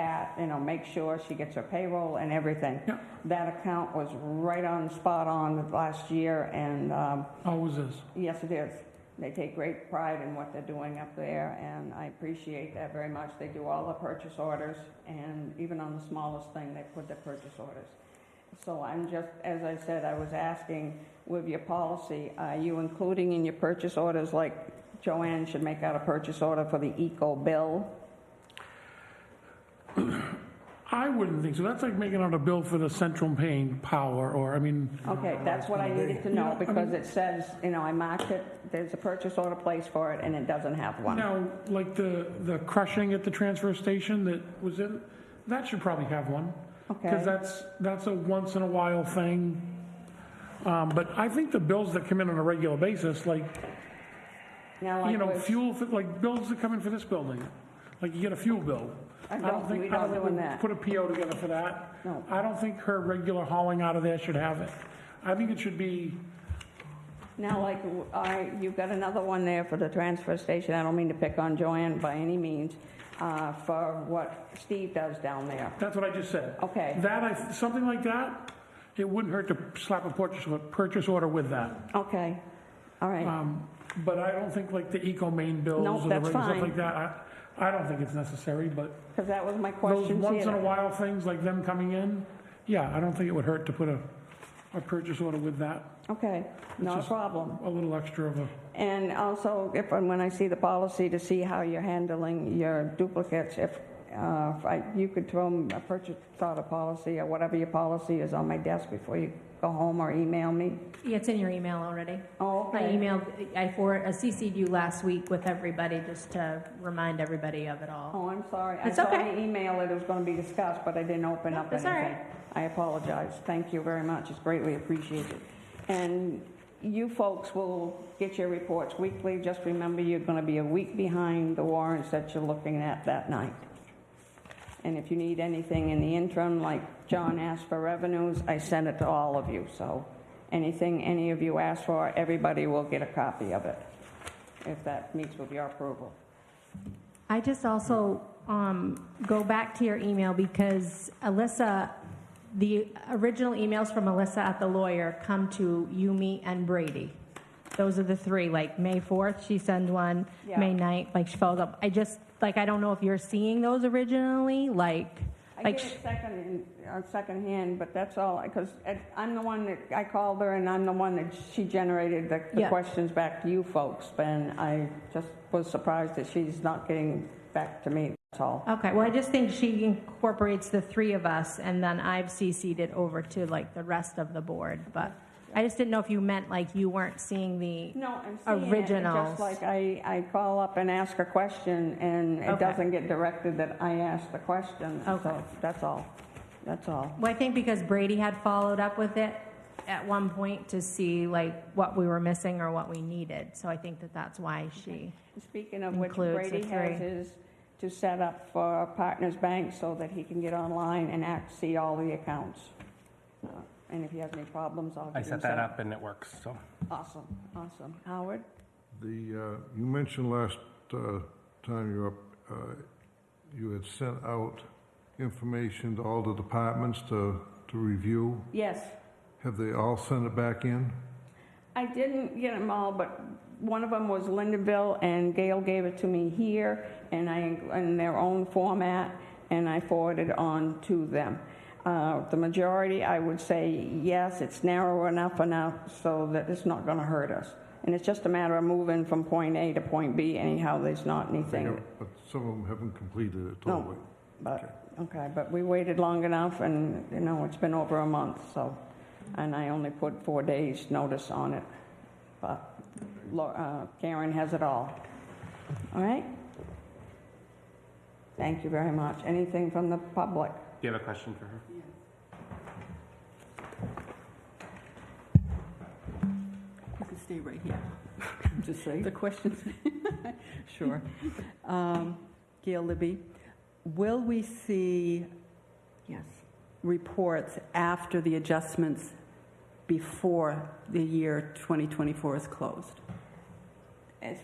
makes sure she gets her payroll and everything. Yeah. That account was right on, spot on last year, and... Always is. Yes, it is. They take great pride in what they're doing up there, and I appreciate that very much. They do all the purchase orders, and even on the smallest thing, they put the purchase orders. So I'm just, as I said, I was asking, with your policy, are you including in your purchase orders, like Joanne should make out a purchase order for the eco bill? I wouldn't think so. That's like making out a bill for the central paying power, or, I mean... Okay, that's what I needed to know, because it says, I marked it, there's a purchase order place for it, and it doesn't have one. Now, like the crushing at the transfer station that was in, that should probably have one. Okay. Because that's a once in a while thing. But I think the bills that come in on a regular basis, like, fuel, like bills that come in for this building, like you get a fuel bill. We don't do that. Put a PO together for that. No. I don't think her regular hauling out of there should have it. I think it should be... Now, like, you've got another one there for the transfer station. I don't mean to pick on Joanne by any means, for what Steve does down there. That's what I just said. Okay. Something like that, it wouldn't hurt to slap a purchase order with that. Okay. All right. But I don't think like the eco main bills Nope, or the that's stuff fine. like that. I don't think it's necessary, but Because that was my those question. once in a while things like them coming in, yeah, I don't think it would hurt to put a purchase order with that. Okay, not a just problem. A little extra of a... And also, when I see the policy, to see how you're handling your duplicates, if you could throw a purchase order policy or whatever your policy is on my desk before you go home, or email me. Yeah, it's in your email already. Oh, okay. I CC'd you last week with everybody, just to remind everybody of it all. Oh, I'm sorry. It's I saw okay. the email that it was going to be discussed, but I didn't open up That's anything. all right. I apologize. Thank you very much. It's greatly appreciated. And you folks will get your reports weekly. Just remember, you're going to be a week behind the warrants that you're looking at that night. And if you need anything in the interim, like John asked for revenues, I sent it to all of you. So anything any of you ask for, everybody will get a copy of it, if that meets with your approval. I just also go back to your email because Alyssa, the original emails from Alyssa at the lawyer come to you, me, and Brady. Those are the three. Like May 4th, she sends one. Yeah. May 9th, like she follows up. I just, like, I don't know if you're seeing those originally. I get it second hand, but that's all, because I'm the one that, I called her, and I'm the one that she generated the Yeah. questions back to you folks, and I just was surprised that she's not getting back to me, that's all. Okay, well, I just think she incorporates the three of us, and then I've CC'd it over to, like, the rest of the board, but I just didn't know if you meant, like, you weren't seeing the No, I'm seeing originals. it, just like I call up and ask a question, and it Okay. doesn't get directed that I asked the question, Okay. so that's all, that's all. Well, I think because Brady had followed up with it at one point to see, like, what we were missing or what we needed, so I think that that's why she... Speaking of which, Includes Brady the has three. his to set up for Partners Bank so that he can get online and see all the accounts. And if he has any problems, I'll I get him set that up and it works, so. Awesome, awesome. Howard? You mentioned last time you were up, you had sent out information to all the departments to review. Yes. Have they all sent it back in? I didn't get them all, but one of them was Lindenville, and Gail gave it to me here, and in their own format, and I forwarded on to them. The majority, I would say, yes, it's narrow enough so that it's not going to hurt us. And it's just a matter of moving from point A to point B anyhow. There's not anything. But some of them haven't completed it No, totally. okay, but we waited long enough, and, you know, it's been over a month, so, and I only put 4 days' notice on it. But Karen has it all. All right? Thank you very much. Anything from the public? Do you have a question for her? You can stay right here. Just say. The questions, sure. Gail Libby, will we see reports after the adjustments before the year 2024 is closed? As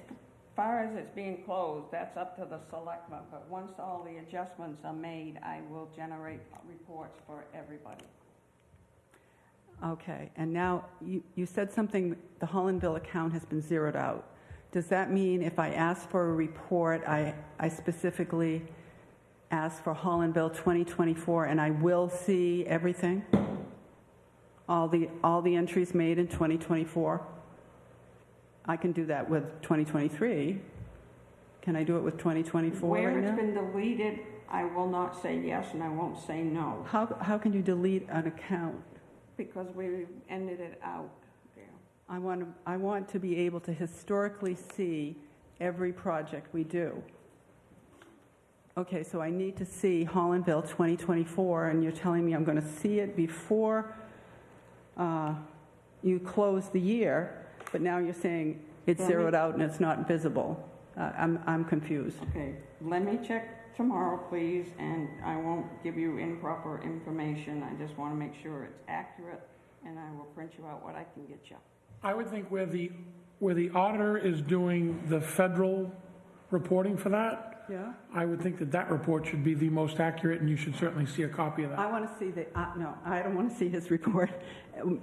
far as it's being closed, that's up to the selectmen, but once all the adjustments are made, I will generate reports for everybody. Okay, and now you said something, the Hollandville account has been zeroed out. Does that mean if I ask for a report, I specifically ask for Hollandville 2024 and I will see everything? All the entries made in 2024? I can do that with 2023. Can I do it with 2024 Where right it's now? been deleted, I will not say yes and I won't say no, How can you delete an account? because we ended it out. I want to be able to historically see every project we do. Okay, so I need to see Hollandville 2024, and you're telling me I'm going to see it before you close the year, but now you're saying it's zeroed out and it's not visible. I'm confused. Okay, let me check tomorrow, please, and I won't give you improper information. I just want to make sure it's accurate, and I will print you out what I can get you. I would think where the auditor is doing the federal reporting for that, Yeah? I would think that report should be the most accurate, and you should certainly see a copy of that. I want to see no, I don't want to see his report.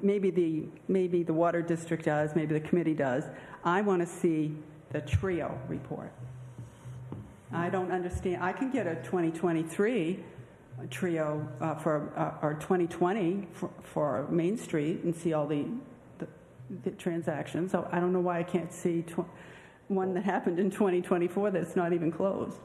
Maybe the water district does, maybe the committee does. I want to see the trio report. I don't understand. I can get a 2023 trio or 2020 for Main Street and see all the transactions. So I don't know why I can't see one that happened in 2024 that's not even closed.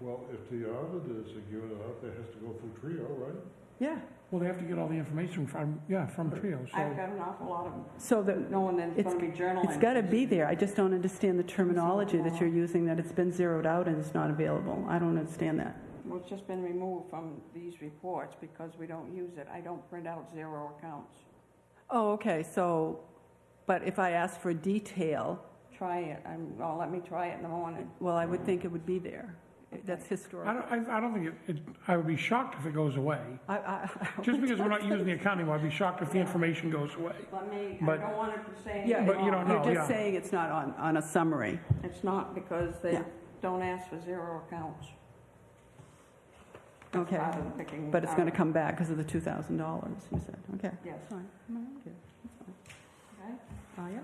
Well, if the auditors are giving it out, that has to go through Trio, right? Yeah. Well, they have to get all the information from Trio, I've so. got an awful lot of So that knowing that it's going to be journal it's got to be there. I just don't understand the terminology that you're using, that it's been zeroed out and it's not available. I don't understand that. Well, it's just been removed from these reports because we don't use it. I don't print out zero accounts. Oh, okay, so But if I ask for detail, Try it, well, let me try it in the morning. well, I would think it would be there. That's historical. I don't think I would be shocked if it goes away. Just because we're not using the accounting, I'd be shocked if the information goes away. Let me, I But- don't want it to say. Yeah, But you don't know, you're yeah. just saying it's not on a summary. It's not because they Yeah. don't ask for zero accounts. Okay. Rather than picking But it's going to out. come back because of the $2,000, you said. Okay. Yes. That's fine. No, okay. That's fine. Okay. Yeah.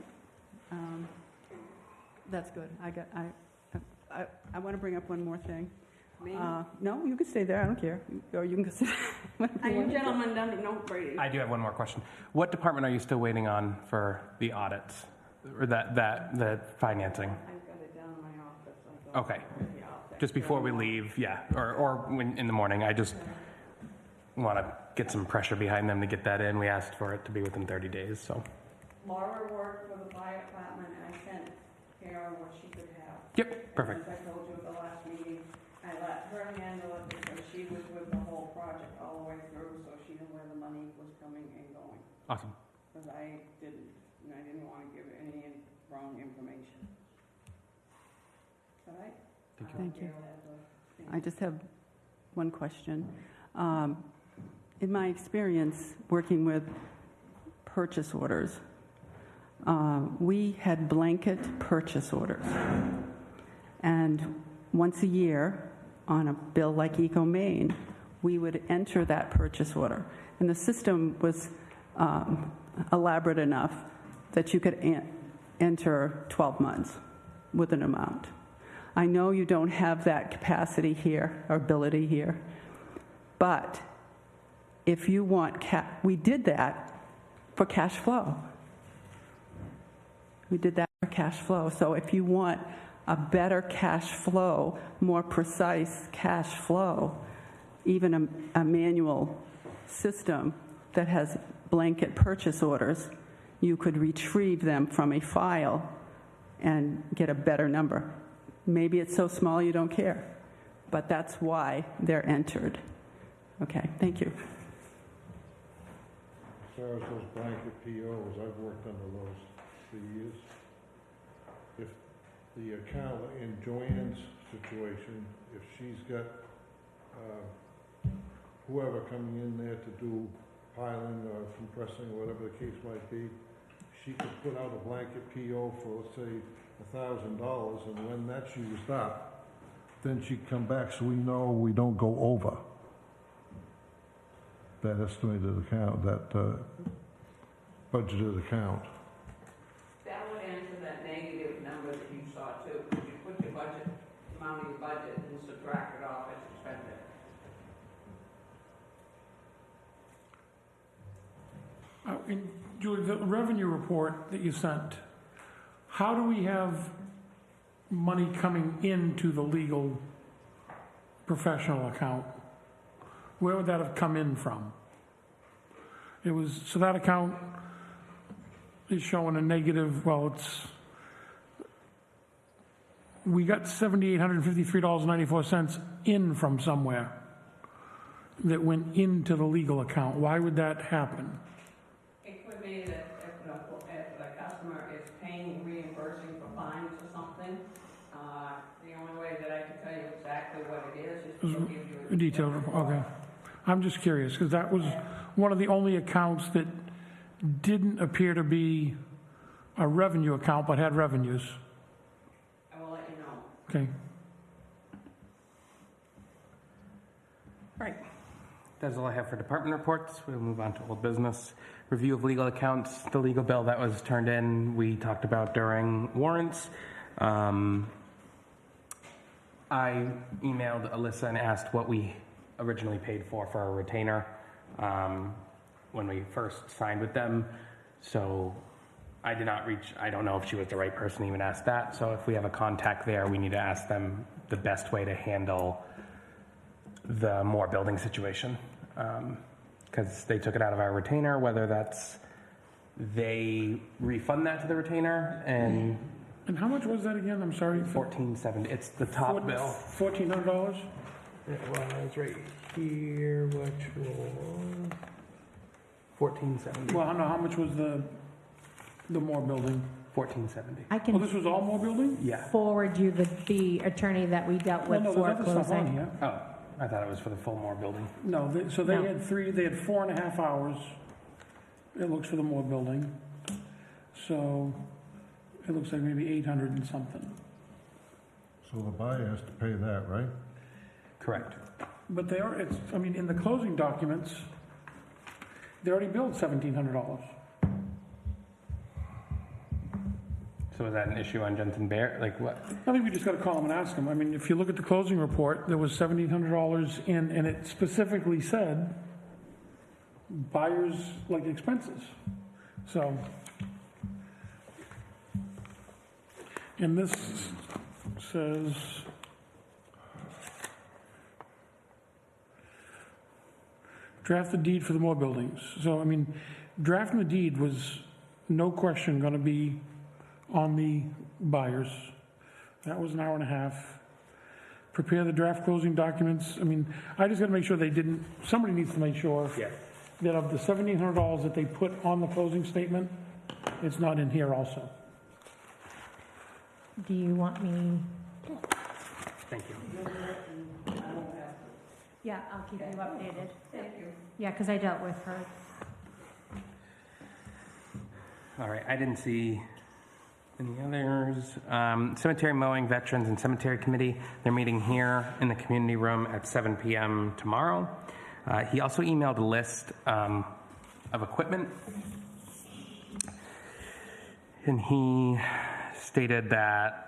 That's good. I want to bring up one more thing. Me? No, you can stay there. I don't care. Or you can sit. Are you gentlemen done? No, Brady. I do have one more question. What department are you still waiting on for the audits, or the financing? I've got it down in my office. I thought- Okay. Yeah, I'll take Just before we leave, yeah, or when, in the morning, I just want to get some pressure behind them to get that in. We asked for it to be within 30 days, so. Laura worked for the fire department, and I sent Carroll what she could have. Yep, perfect. As I told you at the last meeting, I let her handle it because she was with the whole project all the way through, so she knew where the money was coming and going. Awesome. Because I didn't, and I didn't want to give any wrong information. All right? Thank you. Carroll has a thing. I just have one question. In my experience working with purchase orders, we had blanket purchase orders. And once a year, on a bill like Eco Maine, we would enter that purchase order. And the system was elaborate enough that you could enter 12 months with an amount. I know you don't have that capacity here, or ability here, but if you want, we did that for cash flow. We did that for cash flow. So if you want a better cash flow, more precise cash flow, even a manual system that has blanket purchase orders, you could retrieve them from a file and get a better number. Maybe it's so small you don't care, but that's why they're entered. Okay, thank you. As far as those blanket POs, I've worked under those for years. If the account in Joanne's situation, if she's got whoever coming in there to do piling or compressing, whatever the case might be, she could put out a blanket PO for, let's say, $1,000, and when that's used up, then she'd come back so we know we don't go over that estimated account, that budgeted account. That would answer that negative number that you saw too, because you put your budget, amount of your budget, and subtract it off as expended. And Julie, the revenue report that you sent, how do we have money coming into the legal professional account? Where would that have come in from? It was, so that account is showing a negative, well, we got $7,853.94 in from somewhere that went into the legal account. Why would that happen? It could be that if the customer is paying, reimbursing for fines or something, the only way that I can tell you exactly what it is to give you a Detailed, okay. I'm just curious, because that was one of the only accounts that didn't appear to be a revenue account, but had revenues. I will let you know. Okay. Right. That's all I have for department reports. We'll move on to old business. Review of legal accounts. The legal bill that was turned in, we talked about during warrants. I emailed Alyssa and asked what we originally paid for a retainer when we first signed with them. So I did not reach, I don't know if she was the right person to even ask that. So if we have a contact there, we need to ask them the best way to handle the Moore building situation. Because they took it out of our retainer, whether that's they refund that to the retainer and And how much was that again? I'm sorry. $1,470. It's the top bill. $1,400? It was right here, which was $1,470. Well, I don't know, how much was the The Moore Building. 1470. I Oh, can this was all Moore Building? Yeah. forward you the attorney that we dealt Well, with no, for there's other stuff on closing. here. Oh, I thought it was for the full Moore building. No, they No. had 4.5 hours, it looks, for the Moore Building. So it looks like maybe 800 and something. So the buyer has to pay that, right? Correct. But they are, in the closing documents, they already billed $1,700. So is that an issue on Jensen Bear? Like what? I think we just got to call them and ask them. If you look at the closing report, there was $1,700 in, and it specifically said buyer's, expenses. So, and this says, draft the deed for the Moore buildings. So, drafting the deed was no question going to be on the buyers. That was an hour and a half. Prepare the draft closing documents. I just got to make sure somebody needs to make sure that of the $1,700 that they put on the closing statement, it's not in here also. Do you want me? Thank you. Yeah, I'll keep you updated. Thank you. Yeah, because I dealt with her. All right, I didn't see any others. Cemetery mowing, veterans, and cemetery committee, they're meeting here in the community room at 7 p.m. tomorrow. He also emailed a list of equipment, and he stated that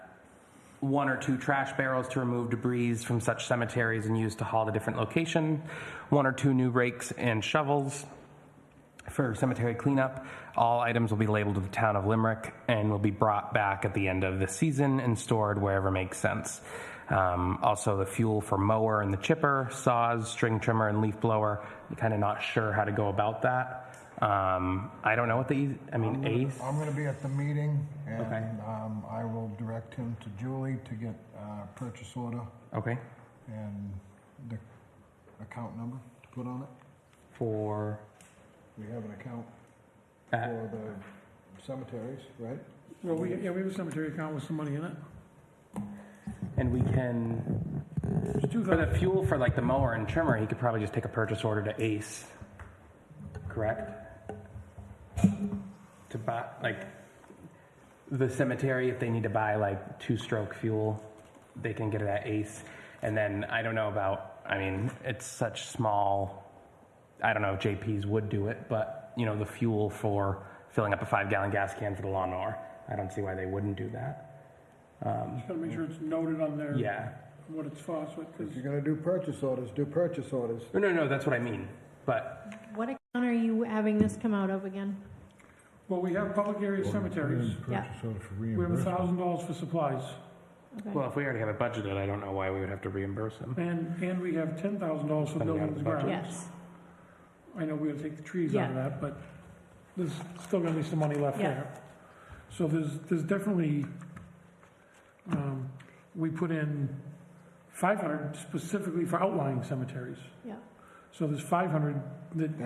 1 or 2 trash barrels to remove debris from such cemeteries and use to haul to different locations, 1 or 2 new rakes and shovels for cemetery cleanup. All items will be labeled to the town of Limerick and will be brought back at the end of the season and stored wherever makes sense. Also, the fuel for mower and the chipper, saws, string trimmer, and leaf blower. I'm kind of not sure how to go about that. I don't know what ACE. I'm going to be at the meeting, and Okay. I will direct him to Julie to get a purchase order Okay. and the account number to put on it. For We have an account uh, for the cemeteries, right? Well, we have a cemetery account with some money in it. and we can It's for the fuel for the mower and trimmer. He could probably just take a purchase order to ACE. Correct. To buy the cemetery, if they need to buy 2-stroke fuel, they can get it at ACE. And then I don't know about. It's such small. I don't know if JP's would do it, but the fuel for filling up a 5-gallon gas can for the lawnmower, I don't see why they wouldn't do that. Just gotta make sure it's noted on there. Yeah. What it's for, If you're going to do purchase orders, do purchase orders. No, that's what I mean. But What account are you having this come out of again? well, we have public area cemeteries. Yeah. Purchase order for We have reimbursement. $1,000 for supplies. Okay. well, if we already have it budgeted, I don't know why we would have to reimburse them. And we have $10,000 for Then we have buildings the budget. grounds. Yes. I know we gotta take the trees out of Yeah. that, but there's still gonna be some money left Yeah. there. So there's definitely, we put in 500 specifically for outlying cemeteries. Yeah. So there's 500 that,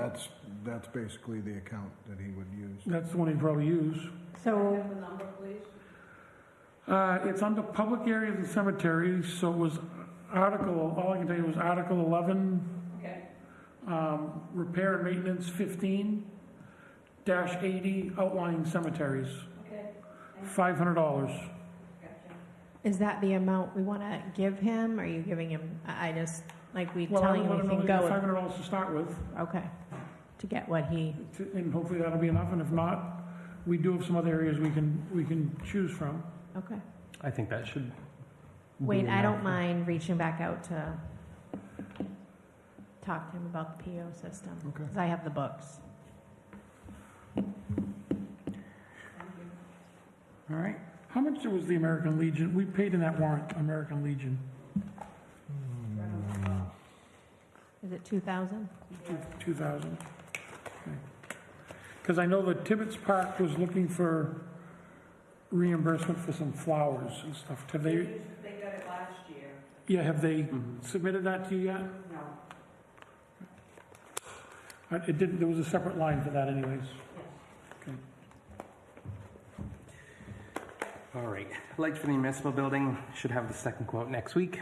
That's basically the account that he would use. that's the one he'd probably use. So, It's under public areas and cemeteries, so it was all I can tell you was Article 11. Okay. Repair and maintenance 15-80 outlying cemeteries, Okay. $500. is that the amount we want to give him? Are you giving him, we Well, I telling would let him him we know can that go you with? have $500 to start with, Okay. To get what he, and hopefully that'll be enough, and if not, we do have some other areas we can choose from. okay. I think that should. Wait, be I don't enough. mind reaching back out to talk to him about the PO system. Okay. Because I have the books. All right. How much was the American Legion? We paid in that warrant, American Legion, Is it 2,000? 2,000. Because I know that Tibbetts Park was looking for reimbursement for some flowers and stuff. Have they, They got it last year. yeah, have they submitted that to you yet? No. It didn't, there was a separate line for that anyways. Okay. right. Lights for the municipal building, should have the second quote next week.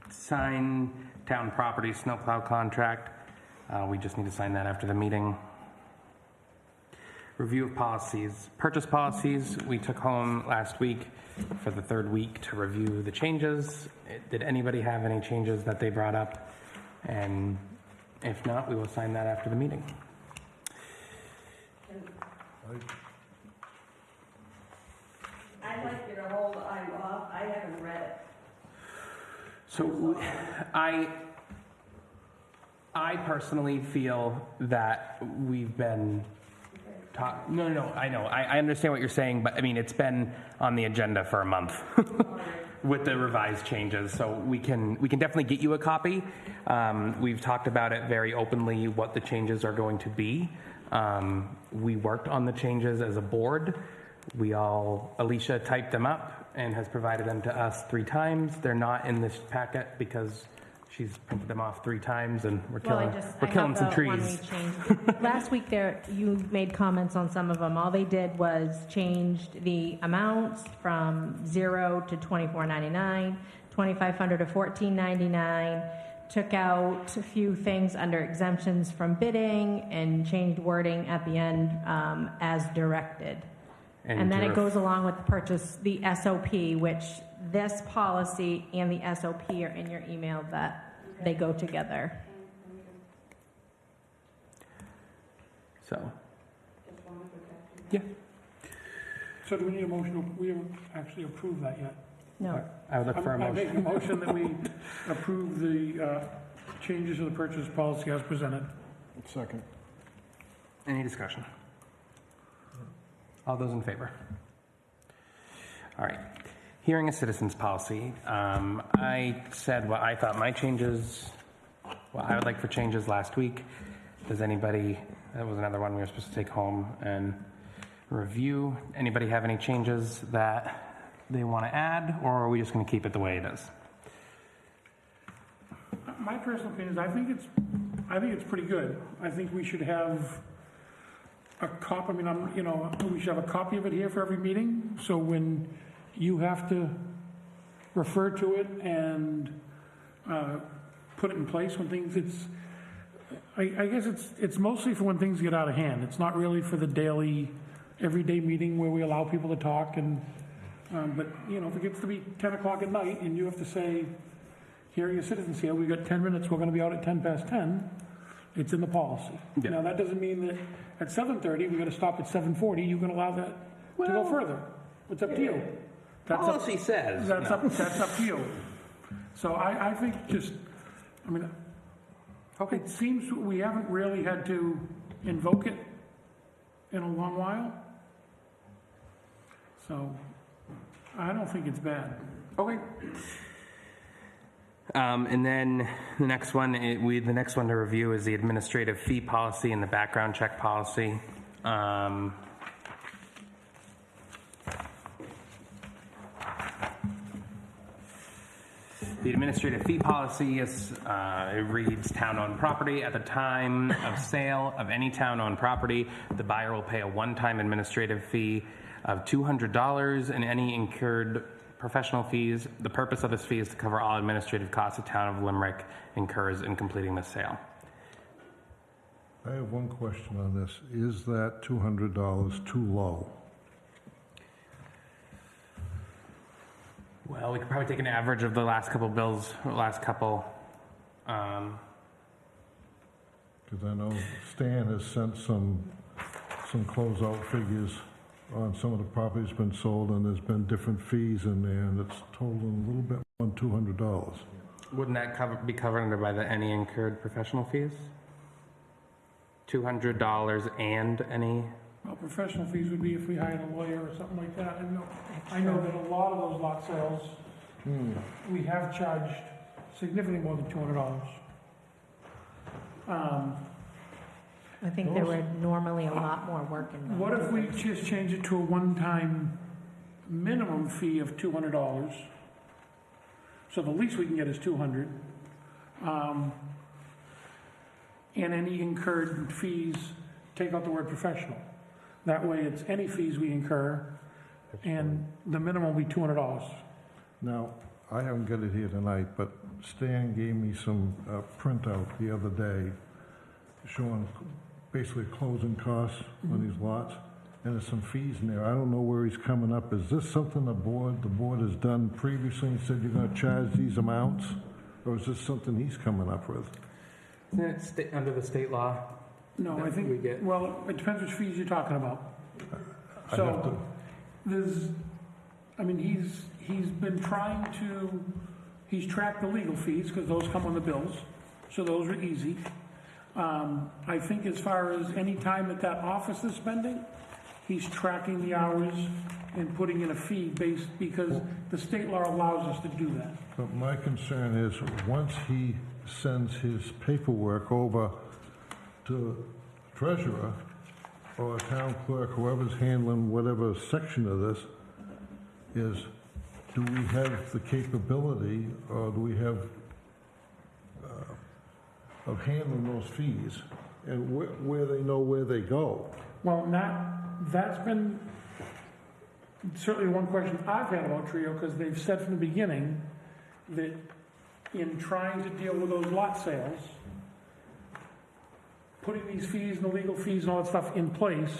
Sign town property snowplow contract. We just need to sign that after the meeting. Review of policies. Purchase policies, we took home last week for the third week to review the changes. Did anybody have any changes that they brought up? And if not, we will sign that after the meeting. I'd like you to hold I'm off. I haven't read it. So I personally feel that we've been no, I know. I understand what you're saying, but I mean, it's been on the agenda for a month with the revised changes. So we can definitely get you a copy. We've talked about it very openly, what the changes are going to be. We worked on the changes as a board. Alicia typed them up and has provided them to us 3 times. They're not in this packet because she's printed them off 3 times, and we're killing some trees. Last week you made comments on some of them. All they did was changed the amounts from $0 to $24.99, $2,500 to $14.99, took out a few things under exemptions from bidding, and changed wording at the end as directed. And then it goes along with the SOP, which this policy and the SOP are in your email that they go together. So, yeah. So do we need a motion? We haven't actually approved that yet. No. I would look for a I make a motion. motion that we approve the changes to the purchase policy as presented. Second. Any discussion? All those in favor? All right. Hearing a citizens policy. I said what I thought my changes, what I would like for changes last week. Does anybody, that was another one we were supposed to take home and review. Anybody have any changes that they want to add, or are we just going to keep it the way it is? My personal opinion is I think it's pretty good. I think we should have a copy. I mean, we should have a copy of it here for every meeting. So when you have to refer to it and put it in place when things. I guess it's mostly for when things get out of hand. It's not really for the daily, everyday meeting where we allow people to talk. And but if it gets to be 10 o'clock at night and you have to say, "Here are your citizens here. We've got 10 minutes. We're going to be out at 10 past 10." It's in the policy. Yeah. Now that doesn't mean that at 7:30 we're going to stop at 7:40. You can allow that to go further. It's up to you. Policy says. That's up to you. So I think it seems we haven't really had to invoke it in a long while. So I don't think it's bad. Okay. And then the next one to review is the administrative fee policy and the background check policy. The administrative fee policy is, it reads, town-owned property. At the time of sale of any town-owned property, the buyer will pay a one-time administrative fee of $200 and any incurred professional fees. The purpose of this fee is to cover all administrative costs the town of Limerick incurs in completing the sale. I have one question on this. Is that $200 too low? Well, we could probably take an average of the last couple bills, Because I know Stan has sent some closeout figures on some of the properties been sold, and there's been different fees in there, and it's totaling a little bit more than $200. Wouldn't that be covered under by the any incurred professional fees? $200 and any? Well, professional fees would be if we hired a lawyer or something like that. I know that a lot of those lot sales, we have charged significantly more than $200. I think there were normally a lot more work involved. What if we just change it to a one-time minimum fee of $200? So the least we can get is $200. And any incurred fees, take out the word professional. That way it's any fees we incur and the minimum will be $200. Now, I haven't got it here tonight, but Stan gave me some printout the other day showing basically closing costs on these lots, and there's some fees in there. I don't know where he's coming up. Is this something the board has done previously and said you're gonna charge these amounts? Or is this something he's coming up with? Isn't it under the state law? No, I that think, we get- well, it depends which fees you're talking about. I have So, to- there's, I mean, he's been trying to, he's tracked the legal fees, because those come on the bills, so those are easy. I think as far as any time that office is spending, he's tracking the hours and putting in a fee based, because the state law allows us to do that. But my concern is, once he sends his paperwork over to the treasurer or town clerk, whoever's handling whatever section of this, is, do we have the capability, or do we have, of handling those fees, and where they know where they go? Well, that's been certainly one question I've had about Trio, because they've said from the beginning that in trying to deal with those lot sales, putting these fees and the legal fees and all that stuff in place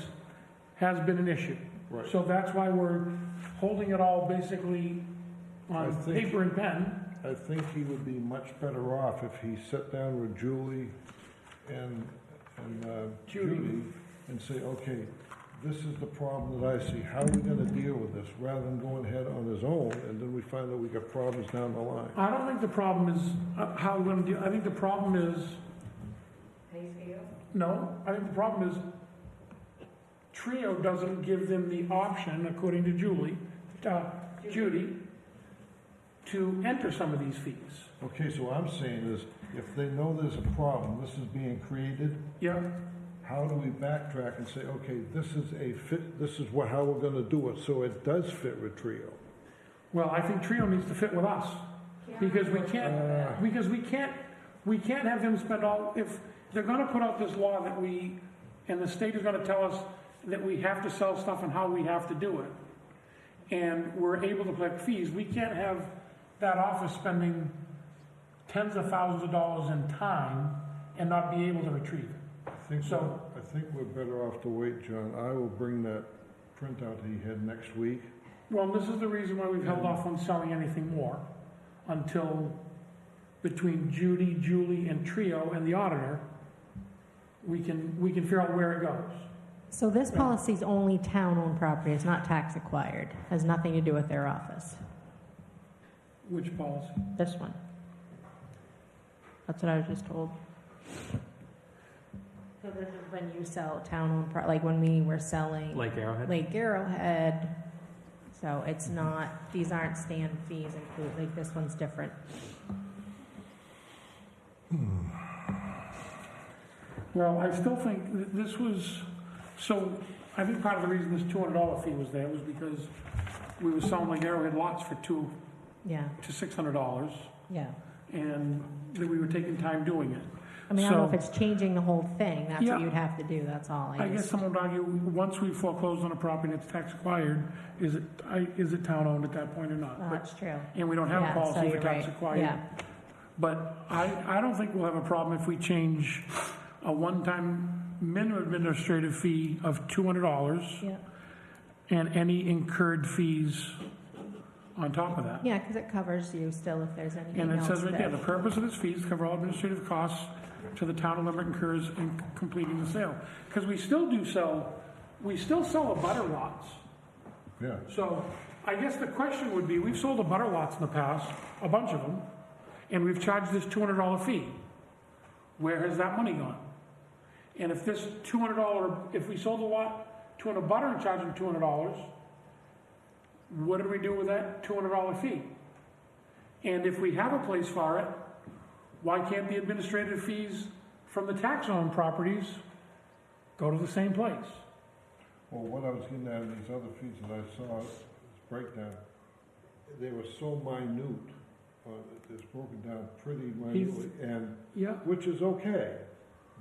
has been an issue. Right. So that's why we're holding it all basically I on think- paper and pen. I think he would be much better off if he sat down with Julie and Judy and say, okay, this is the problem that I see, how are we gonna deal with this, rather than going ahead on his own, and then we find out we got problems down the line. I don't think the problem is how we're gonna deal, I think the problem is, no, I think the problem is Trio doesn't give them the option, according to Judy, to enter some of these fees. Okay, so what I'm saying is, if they know there's a problem, this is being created, Yeah, how do we backtrack and say, okay, this is a fit, this is how we're gonna do it, so it does fit with Trio? well, I think Trio needs to fit with us, because we can't have them spend all, if they're gonna put out this law that and the state is gonna tell us that we have to sell stuff and how we have to do it, and we're able to collect fees, we can't have that office spending tens of thousands of dollars in time and not be able to retrieve it. I think we're better off to wait, John. I will bring that printout he had next week. Well, this is the reason why we've held off on selling anything more until between Judy, Julie, and Trio and the auditor, we can figure out where it goes. So this policy is only town-owned property, it's not tax acquired, has nothing to do with their office. Which policy? This one. That's what I was just told. So this is when you sell town-owned, like when we were selling Lake Arrowhead? Lake Arrowhead. So it's not, these aren't stand fees included, like this one's different. Well, I still think that this was, so I think part of the reason this $200 fee was there was because we were selling Lake Arrowhead lots for $200 Yeah, to $600, yeah. and that we were taking time doing it. I mean, I don't know if So- it's changing the whole thing, that's Yeah. what you'd have to do, that's all. I guess someone would argue, once we foreclose on a property that's tax acquired, is it town-owned at that point or not? Well, But- that's true. And we don't have a Yeah, so policy for you're tax right. acquired. Yeah, But I don't think we'll have a problem if we change a one-time minimum administrative fee of $200 yeah. and any incurred fees on top of that. Yeah, because it covers you still if there's anything And it else says right there, that- the purpose of this fee is to cover all administrative costs to the town of Limerick incurs in completing the sale. Because we still sell the butter lots. Yeah. So I guess the question would be, we've sold the butter lots in the past, a bunch of them, and we've charged this $200 fee. Where has that money gone? And if this $200, if we sold the lot to a butter and charged them $200, what did we do with that $200 fee? And if we have a place for it, why can't the administrative fees from the tax-owned properties go to the same place? Well, what I was getting at in these other fees that I saw, this breakdown, they were so minute, it's broken down pretty minutely, and, Yeah. which is okay,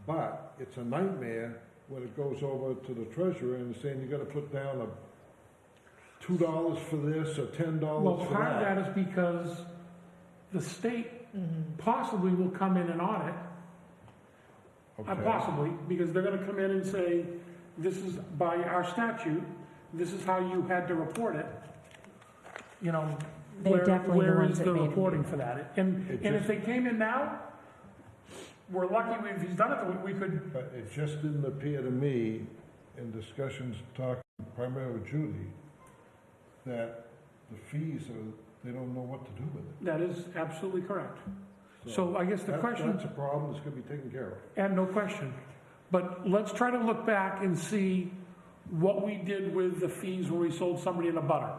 but it's a nightmare when it goes over to the treasurer and saying you gotta put down a $2 for this or $10 Well, for part of that. that is because the state possibly will come in and audit. Okay. Possibly, because they're gonna come in and say, this is by our statute, this is how you had to report it. You know, They're definitely the where ones is that the made it. reporting for that? And if they came in now, we're lucky if he's done it, we could, But it just didn't appear to me, in discussions talking primarily with Judy, that the fees are, they don't know what to do with it. that is absolutely correct. So I guess the question, That's a problem that's gonna be taken care of. and no question, but let's try to look back and see what we did with the fees when we sold somebody in a butter.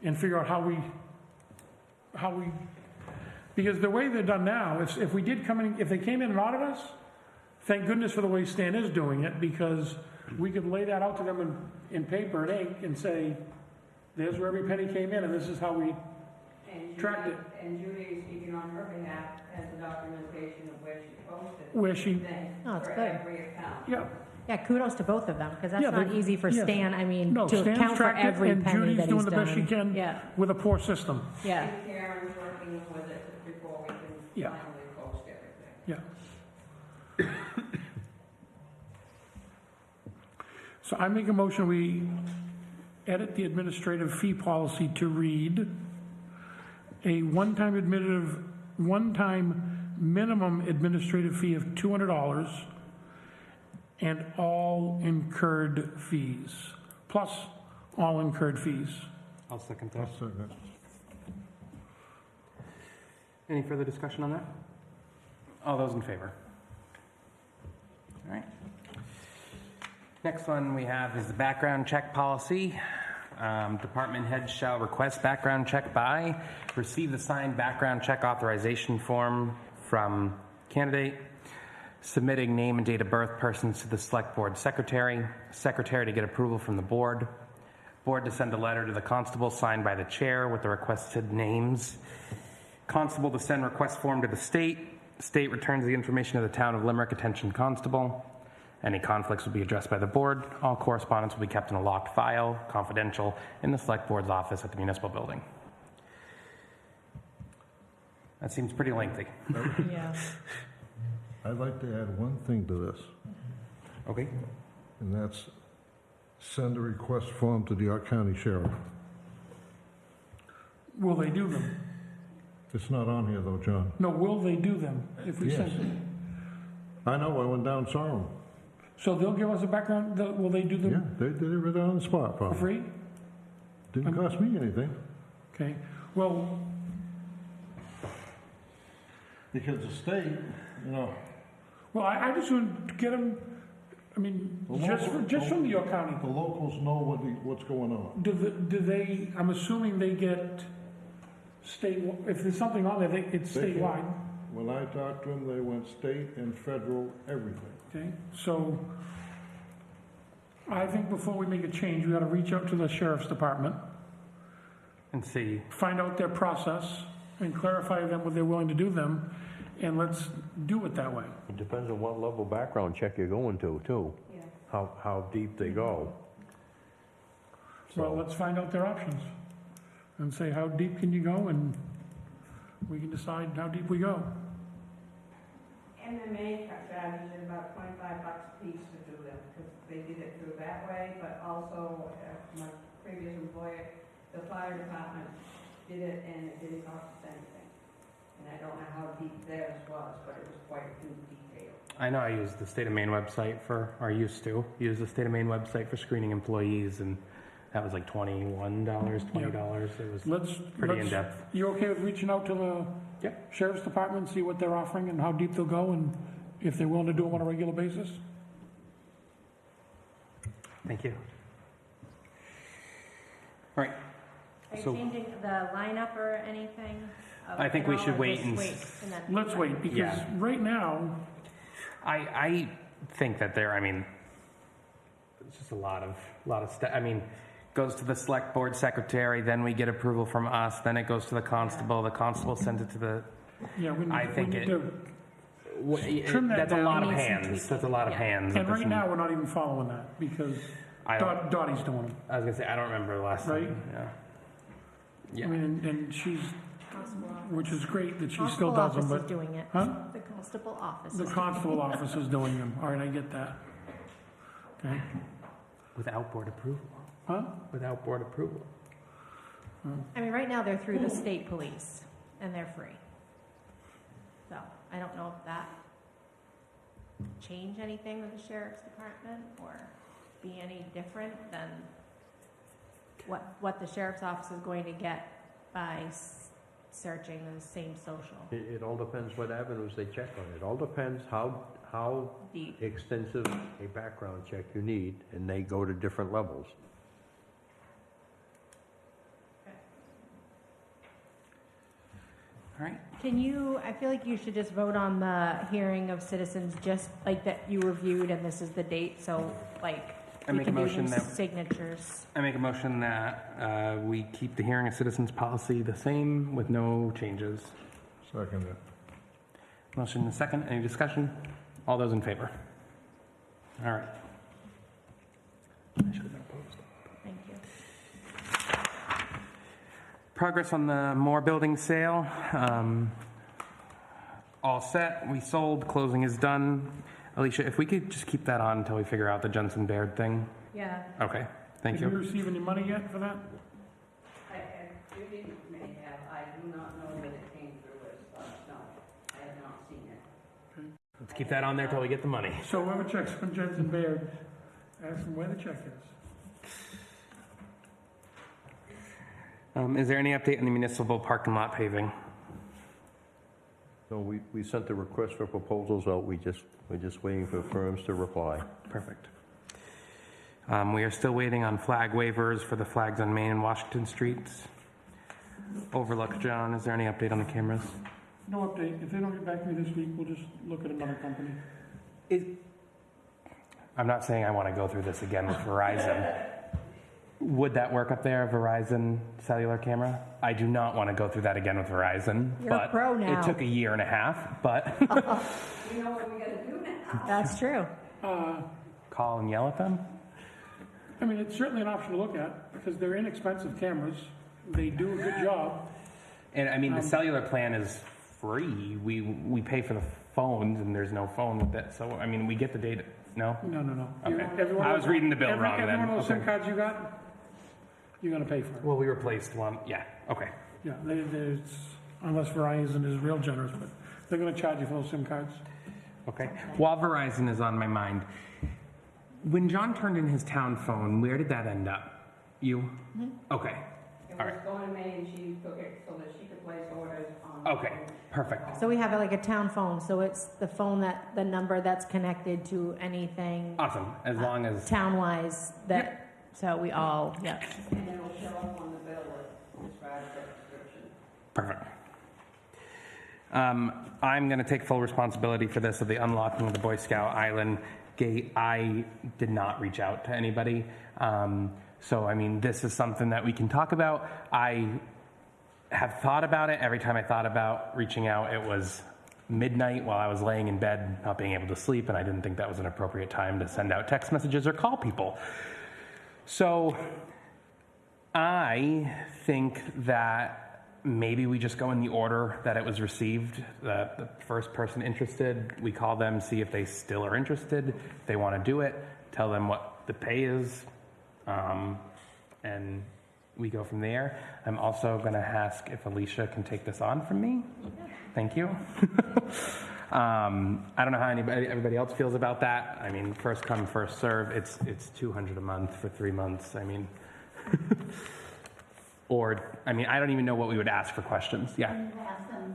And figure out how we, because the way they're done now, if we did come in, if they came in and audited us, thank goodness for the way Stan is doing it, because we could lay that out to them in paper and ink and say, there's where every penny came in, and this is how we tracked it. And Judy, speaking on her behalf, has the documentation of where she posted. Where she, things Oh, it's for good. every account. yeah. Yeah, kudos to both of them, because that's Yeah, not they- easy for yes. Stan, I mean, No, to Stan's account for tracked it, every and penny Judy's that doing he's the best she done. can Yeah, with a poor system. yeah. And Karen's working with it before we can Yeah. finally post everything. Yeah. So I make a motion, we edit the administrative fee policy to read a one-time minimum administrative fee of $200 and all incurred fees, plus all incurred fees. I'll second I'll that. second. Any further discussion on that? All those in favor? All right. Next one we have is the background check policy. Department heads shall request background check by, receive the signed background check authorization form from candidate, submitting name and date of birth persons to the select board secretary, secretary to get approval from the board to send a letter to the constable signed by the chair with the requested names, constable to send request form to the state returns the information to the town of Limerick attention constable. Any conflicts will be addressed by the board. All correspondence will be kept in a locked file, confidential, in the select board's office at the municipal building. That seems pretty lengthy. Yeah. I'd like to add one thing to this, Okay. and that's send a request form to the York County Sheriff. Will they do them? It's not on here though, John. No, will they do them if we send Yes. it? I know, I went down and saw them. So they'll give us a background, will they do Yeah, them they did it right on the spot for for me. free? Didn't cost me anything, Okay, well, because the state, you know, I just want to get them, I mean, The just from the York the County. locals know what's going on. Do they, I'm assuming they get state, if there's something on there, it's They can- statewide, When I talked to them, they went state and federal, everything. okay? So I think before we make a change, we ought to reach out to the sheriff's department, And see, find out their process, and clarify them what they're willing to do them, and let's do it that way. It depends on what level background check you're going to, too. Yeah. How deep they go. Well, let's find out their options, and say, how deep can you go, and we can decide how deep we go. MMA charges you about $25 a piece to do them, because they did it through that way, but also my previous employer, the fire department did it, and it didn't cost us anything. And I don't know how deep theirs was, but it was quite in detail. I know I use the state of Maine website or used to use the state of Maine website for screening employees, and that was like $21, $20. It was Let's, pretty in-depth. you okay with reaching out to the Yep. sheriff's department, see what they're offering and how deep they'll go, and if they're willing to do them on a regular basis? Thank you. All right. Are you So- changing the lineup or anything? I think we should wait and Let's wait, because Yeah. right now, I think that there, I mean, it's just a lot of stuff. I mean, goes to the select board secretary, then we get approval from us, then it goes to the constable sends it to the, yeah, we I think need it- to, Trim that that's a down. lot of Needs some hands. tweaking. That's a lot of Yeah. hands. and right now, we're not even following that, because Dottie's doing them, I was gonna say, I don't remember the last Right. time. Yeah. I Yeah. mean, and she's, which is great that she still Constable does them, office is but, doing it. huh? The constable office. The is constable office is doing them. All right, I get that. Okay, Without board approval. huh? Without board approval. I mean, right now they're through the state police and they're free. So I don't know if that change anything with the sheriff's department or be any different than what the sheriff's office is going to get by searching the same social. It all depends what avenues they check on. It all depends how Deep. extensive a background check you need, and they go to different levels. All right. Can you, I feel like you should just vote on the hearing of citizens, just like that you reviewed and this is the date, so like I we make a can do motion these that- signatures. I make a motion that we keep the hearing of citizens policy the same with no changes. Second it. Motion and a second. Any discussion? All those in favor? All right. I should have been opposed. Thank you. Progress on the Moore building sale. All set. We sold. Closing is done. Alicia, if we could just keep that on until we figure out the Jensen Baird thing. Yeah. Okay. Thank Did you you. receive any money yet for that? Judy may have, I do not know that it came through as, no, I have not seen it. Let's keep that on there till we get the money. So whoever checks on Jensen Baird, ask them where the check is. Is there any update on the municipal parking lot paving? So we sent the request for proposals out. We're just waiting for firms to reply. Perfect. We are still waiting on flag waivers for the flags on Main and Washington Streets. Overlook, John, is there any update on the cameras? No update. If they don't get back to me this week, we'll just look at another company. I'm not saying I want to go through this again with Verizon. Would that work up there, Verizon cellular camera? I do not want to go through that again with Verizon. You're but a pro now. It took a year and a half, but You know what we gotta do now? That's true. call and yell at them? I mean, it's certainly an option to look at, because they're inexpensive cameras. They do a good job. And I mean, the cellular plan is free. We pay for the phones, and there's no phone with it. So, I mean, we get the data. No? No. Okay. Every one I of was those- reading the bill wrong every then. one of those SIM Okay. cards you got, you're gonna pay for it. Well, we replaced one. Yeah. Okay. Yeah, there's, unless Verizon is real generous, but they're gonna charge you for those SIM cards. Okay. While Verizon is on my mind, when John turned in his town phone, where did that end up? You? Okay. It All was right. going to May and she took it so that she could place orders on. Okay. Perfect. So we have like a town phone, so it's the phone that, the number that's connected to anything Awesome. As long as town-wise that, so we all, yeah. And then it'll show up on the bill that describes the description. perfect. I'm going to take full responsibility for this of the unlocking of the Boy Scout Island gate. I did not reach out to anybody. So, I mean, this is something that we can talk about. I have thought about it. Every time I thought about reaching out, it was midnight while I was laying in bed, not being able to sleep, and I didn't think that was an appropriate time to send out text messages or call people. So, I think that maybe we just go in the order that it was received. The first person interested, we call them, see if they still are interested. If they want to do it, tell them what the pay is, and we go from there. I'm also going to ask if Alicia can take this on from me. Thank you. I don't know how everybody else feels about that. I mean, first come, first serve. It's $200 a month for 3 months. I mean, or I mean, I don't even know what we would ask for questions. Yeah. Ask them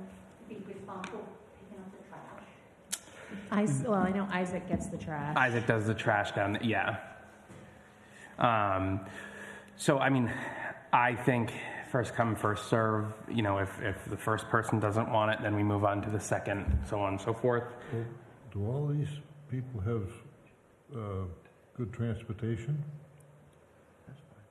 to be responsible for picking up the trash. Well, I know Isaac gets the trash. Isaac does the trash down. Yeah. So I mean, I think first come, first serve. You know, if the first person doesn't want it, then we move on to the second, so on and so forth. Do all these people have good transportation?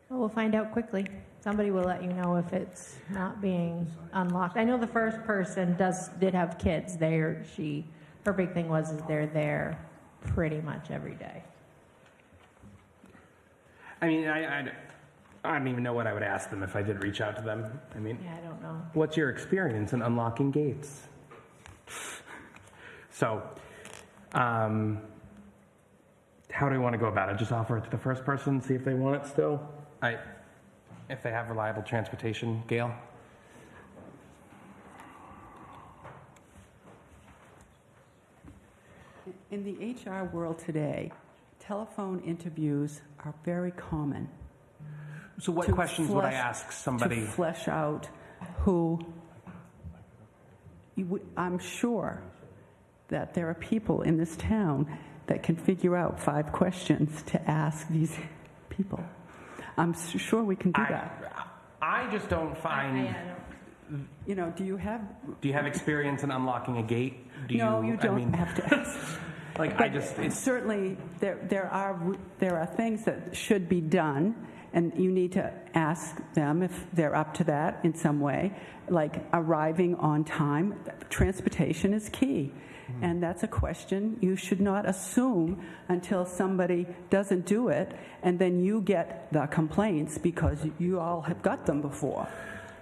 Well, we'll find out quickly. Somebody will let you know if it's not being unlocked. I know the first person did have kids. Her big thing was they're there pretty much every day. I mean, I don't even know what I would ask them if I did reach out to them. I mean, Yeah, I don't know. what's your experience in unlocking gates? So, how do we want to go about it? Just offer it to the first person, see if they want it still? If they have reliable transportation, Gail? In the HR world today, telephone interviews are very common. So what To questions would I flesh- ask somebody? To flesh out who, I'm sure that there are people in this town that can figure out 5 questions to ask these people. I'm sure we can do that. I just don't find... You know, do you have... Do you have experience in unlocking a gate? No, you don't I mean, have to ask. Like, But certainly, there are things that should be done, and you need to ask them if they're up to that in some way, like arriving on time. Transportation is key, and that's a question you should not assume until somebody doesn't do it, and then you get the complaints because you all have got them before,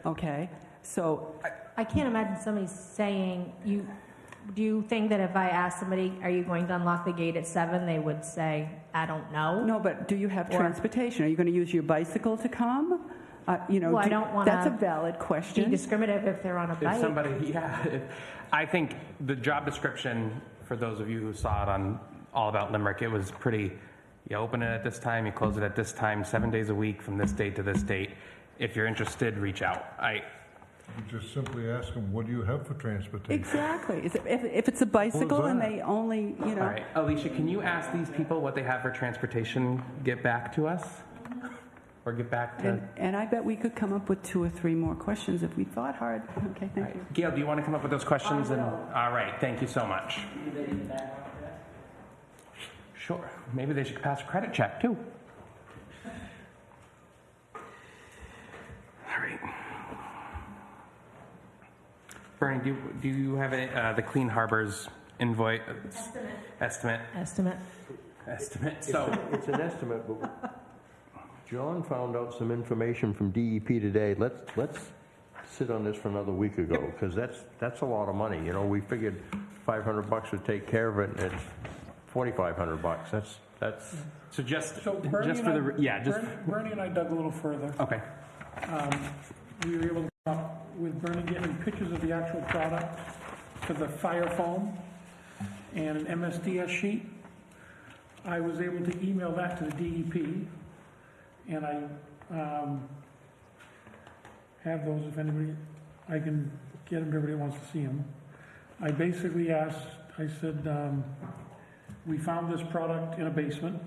okay? So I can't imagine somebody saying, do you think that if I asked somebody, are you going to unlock the gate at 7, they would say, I don't know? No, but do you have Or- transportation? Are you going to use your bicycle to come? Well, I don't want That's a to valid be question. discriminative if they're on a if bike. somebody, I think the job description, for those of you who saw it on All About Limerick, it was pretty, you open it at this time, you close it at this time, 7 days a week from this date to this date. If you're interested, reach out. You just simply ask them, what do you have for transportation? Exactly. If it's a bicycle and they only, All right, Alicia, can you ask these people what they have for transportation, get back to us? Or get back to... And I bet we could come up with 2 or 3 more questions if we thought hard. Okay, thank you. Gail, do you want to come up with those questions? All right, thank you so much. Sure, maybe they should pass a credit check too. All right. Bernie, do you have the Clean Harbors invoice? Estimate. So It's an estimate, but John found out some information from DEP today. Let's sit on this for another week ago, because that's a lot of money. You know, we figured $500 would take care of it, and it's $4,500. That's so just Bernie just and for the yeah just Bernie and I dug a little further. okay. We were able to come up with Bernie getting pictures of the actual product for the fire foam and an MSDS sheet. I was able to email that to the DEP, and I have those if anybody, I can get them if everybody wants to see them. I basically asked, I said, we found this product in a basement.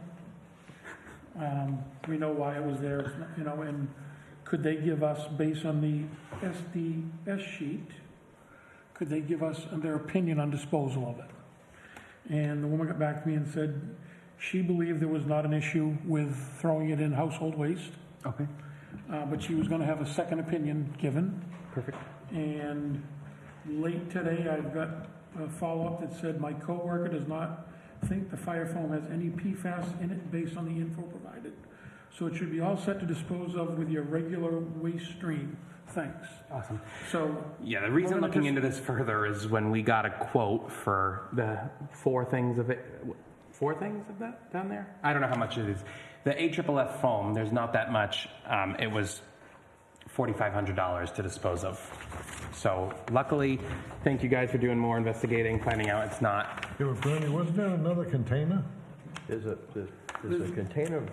We know why it was there, it's not, you know, and could they give us, based on the SDS sheet, could they give us their opinion on disposal of it? And the woman got back to me and said she believed there was not an issue with throwing it in household waste. Okay. But she was going to have a second opinion given. Perfect. And late today, I've got a follow-up that said my coworker does not think the fire foam has any PFAS in it based on the info provided. So it should be all set to dispose of with your regular waste stream. Thanks. Awesome. So Yeah, the reason looking into this further is when we got a quote for the 4 things of it. 4 things of that down there? I don't know how much it is. The AFFF foam, there's not that much. It was $4,500 to dispose of. So luckily, thank you guys for doing more investigating, finding out it's not. Yeah, but Bernie, wasn't there another container? there's a container.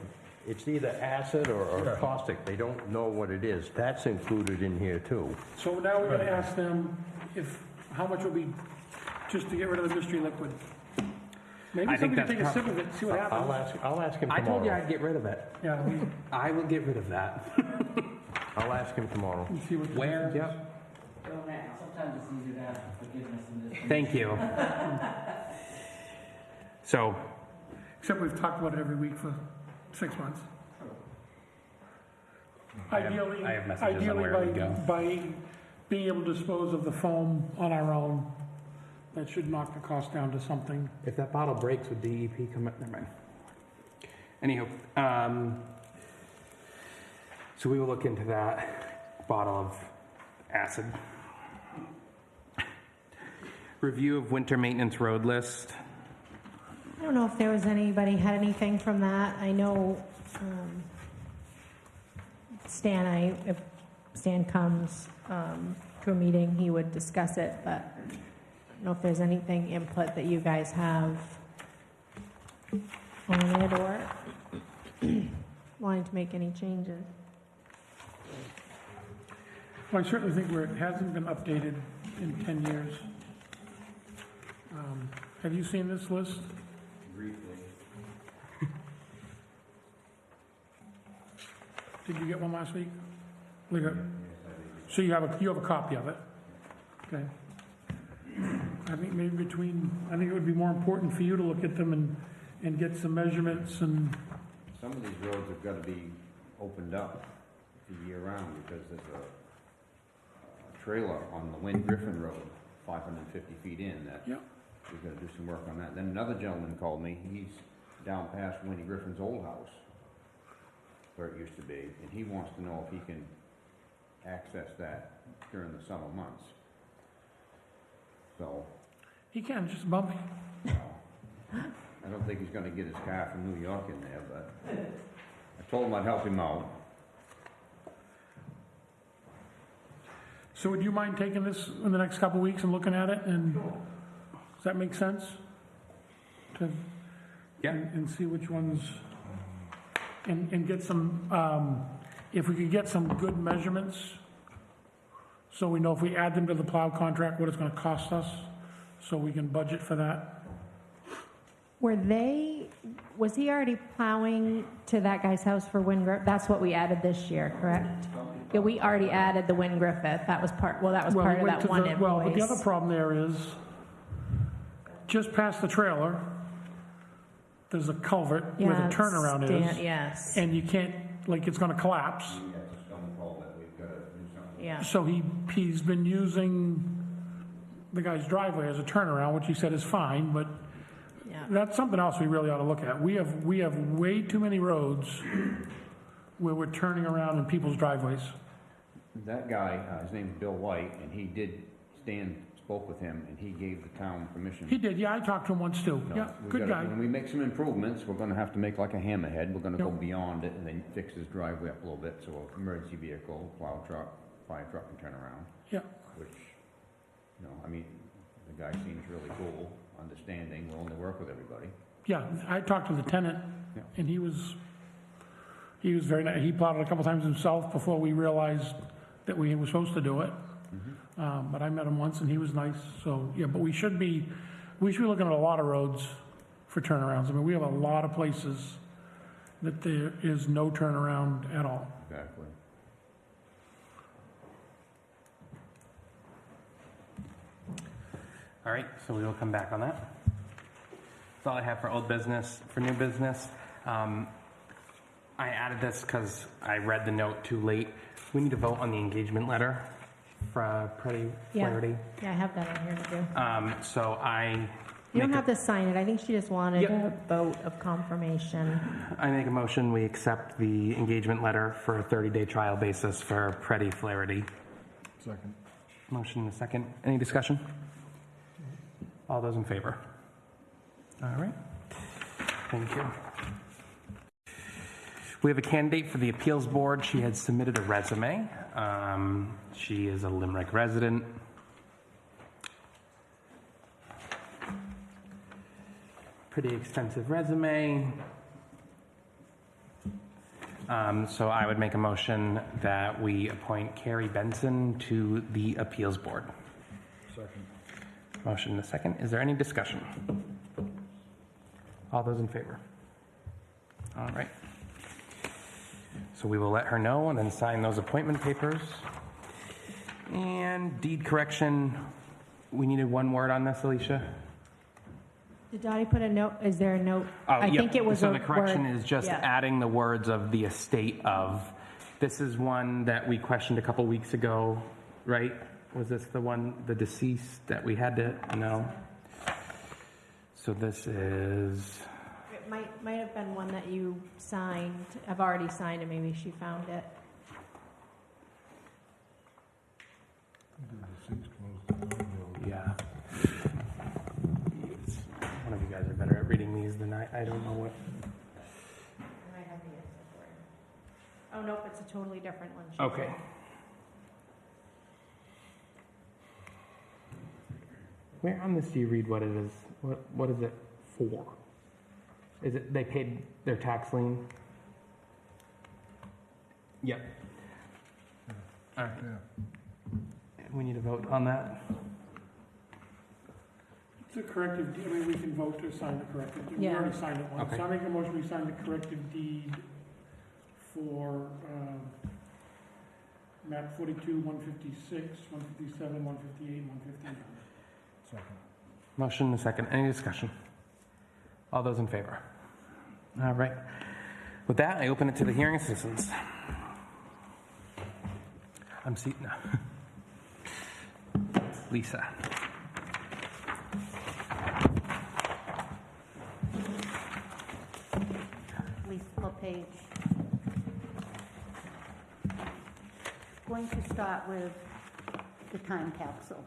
It's either acid or caustic. They don't know what it is. That's included in here too. So now we're gonna ask them how much would be just to get rid of the mystery liquid. Maybe I think somebody can take a that's sip of it, see what happens. I'll ask him I tomorrow. told you I'd get rid of it. Yeah, I will get rid of that. I'll ask him tomorrow. we see what. Where? Yep. Sometimes it's easier to ask for forgiveness than this. Thank you. So, Except we've talked about it every week for 6 months. I have messages on where we go. By being able to dispose of the foam on our own, that should knock the cost down to something. if that bottle breaks, would DEP come up? Never mind. Anywho, So we will look into that bottle of acid. Review of winter maintenance road list. I don't know if there was anybody had anything from that. I know if Stan comes to a meeting, he would discuss it, but I don't know if there's anything input that you guys have on it or wanting to make any changes. Well, I certainly think where it hasn't been updated in 10 years. Have you seen this list? Briefly. Did you get one last week? So you have a copy of it? Okay. I think maybe I think it would be more important for you to look at them and get some measurements and... Some of these roads have got to be opened up year round because there's a trailer on the Wynn Griffin Road, 550 feet in, that we've got to do some work on that. Then another gentleman called me. He's down past Winnie Griffin's old house, where it used to be, and he wants to know if he can access that during the summer months. So... He can, just bump me. I don't think he's going to get his car from New York in there, but I told him I'd help him out. So would you mind taking this in the next couple of weeks and looking at it, and does that make sense? And see which ones, and get some, if we could get some good measurements, so we know if we add them to the plow contract, what it's going to cost us, so we can budget for that. Was he already plowing to that guy's house for Wynn Griffith? That's what we added this year, correct? Yeah, we already added the Wynn Griffith. That was part of that one invoice. Well, but the other problem there is, just past the trailer, there's a culvert where the turnaround is. Yes. And you can't, it's going to collapse. Yeah. So he's been using the guy's driveway as a turnaround, which he said is fine, but that's something else we really ought to look at. We have way too many roads where we're turning around in people's driveways. That guy, his name's Bill White, and Stan spoke with him, and he gave the town permission. He did, I talked to him once too. Good guy. When we make some improvements, we're gonna have to make like a hammerhead. We're gonna go beyond it and then fix his driveway up a little bit, so an emergency vehicle, plow truck, fire truck can turn around. Yeah. Which, the guy seems really cool, understanding, willing to work with everybody. Yeah, I talked to the tenant, and he was very nice. He plowed it a couple times himself before we realized that we were supposed to do it. But I met him once, and he was nice. So but we should be looking at a lot of roads for turnarounds. We have a lot of places that there is no turnaround at all. Exactly. All right, so we will come back on that. That's all I have for old business. For new business, I added this because I read the note too late. We need to vote on the engagement letter for Brady Flaherty. Yeah, I have that on here to do. So You don't have to sign it. I think she just wanted a vote of confirmation. I make a motion, we accept the engagement letter for a 30-day trial basis for Brady Flaherty. Second. Motion and a second. Any discussion? All those in favor? All right. Thank you. We have a candidate for the appeals board. She had submitted a resume. She is a Limerick resident. Pretty extensive resume. So I would make a motion that we appoint Carrie Benson to the appeals board. Second. Motion and a second. Is there any discussion? All those in favor? All right. So we will let her know and then sign those appointment papers. And deed correction, we needed one word on this, Alicia? Did Dottie put a note? Is there a note? Oh, I think it was so a the correction word. is just adding the words of the estate of. This is one that we questioned a couple weeks ago, right? Was this the one, the deceased that we had to, no? So this is, It might have been one that you signed, have already signed, and maybe she found it. at reading these, then I don't know what. I have the answer for you. Oh, nope, it's a totally different one. She Okay. said. Where on this do you read what it is? What is it for? Is it they paid their tax lien? Yep. All right. Yeah. We need a vote on that. It's a corrective deed. I mean, we can vote to sign the corrective deed. We Yeah. already signed it once. Okay. So I make a motion, we sign the corrective deed for map 42, 156, 157, 158, 159. Second. Motion and a second. Any discussion? All those in favor? All right. With that, I open it to the hearing citizens. I'm seated now. Lisa. Lisa LePage. Going to start with the time capsule.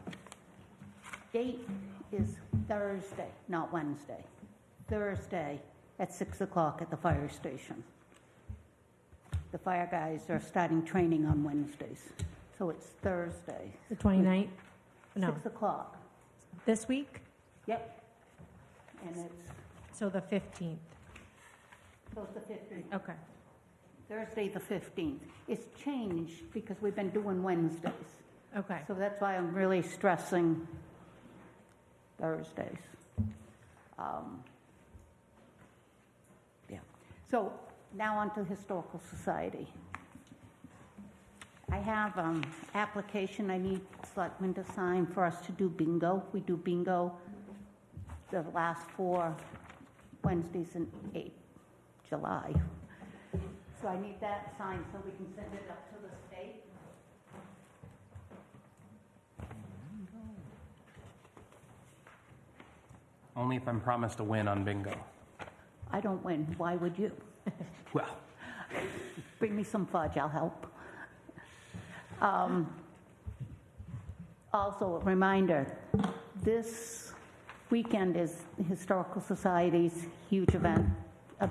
Date is Thursday, not Wednesday. Thursday at 6 o'clock at the fire station. The fire guys are starting training on Wednesdays, so it's Thursday. The 29th? No, 6 o'clock. this week? Yep. And it's, So the 15th. so it's the 15th. Okay. Thursday, the 15th. It's changed because we've been doing Wednesdays. Okay. So that's why I'm really stressing Thursdays. Yeah. So now on to Historical Society. I have application I need selectmen to sign for us to do bingo. We do bingo the last 4 Wednesdays in July. So I need that signed so we can send it up to the state. Only if I'm promised a win on bingo. I don't win. Why would you? Well, Bring me some fudge, I'll help. Also, a reminder, this weekend is Historical Society's huge event. A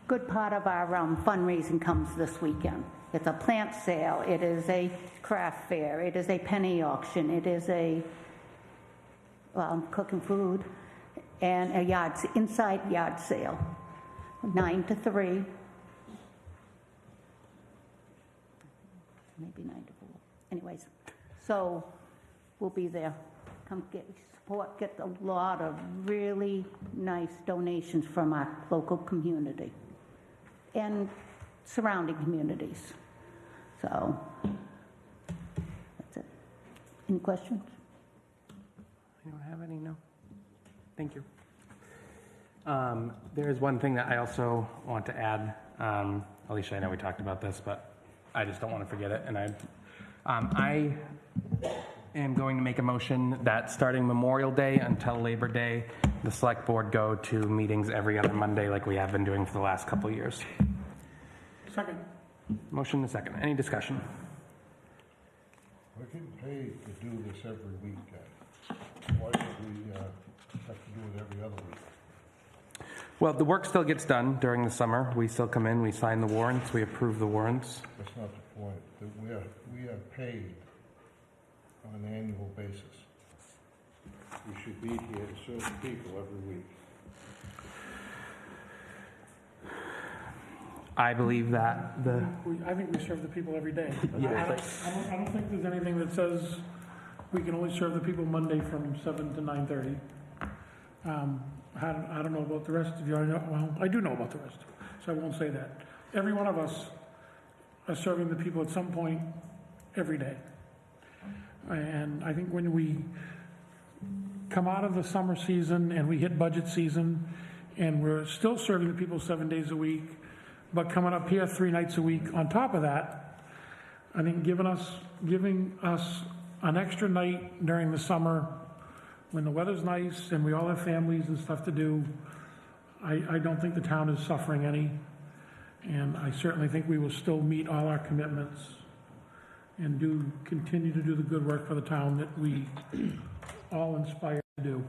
good part of our fundraising comes this weekend. It's a plant sale, it is a craft fair, it is a penny auction, it is a cooking food, and a inside yard sale, 9 to 3. Maybe 9 to 4. Anyways, so we'll be there. Come get support, get a lot of really nice donations from our local community and surrounding communities. So that's it. Any questions? I don't have any, no. Thank you. There is one thing that I also want to add. Alicia, I know we talked about this, but I just don't want to forget it. And I am going to make a motion that starting Memorial Day until Labor Day, the select board go to meetings every other Monday like we have been doing for the last couple of years. Second. Motion and a second. Any discussion? We're getting paid to do this every week, guys. Why don't we have to do it every other week? Well, the work still gets done during the summer. We still come in, we sign the warrants, we approve the warrants. That's not the point. That we are paid on an annual basis. We should be here to serve the people every week. I believe that I think we serve the people every day. Yeah. I don't think there's anything that says we can only serve the people Monday from 7 to 9:30. I don't know about the rest of you. I do know about the rest, so I won't say that. Every one of us are serving the people at some point every day. And I think when we come out of the summer season and we hit budget season and we're still serving the people 7 days a week, but coming up here 3 nights a week on top of that, I think giving us an extra night during the summer when the weather's nice and we all have families and stuff to do, I don't think the town is suffering any. And I certainly think we will still meet all our commitments and continue to do the good work for the town that we all inspire to do.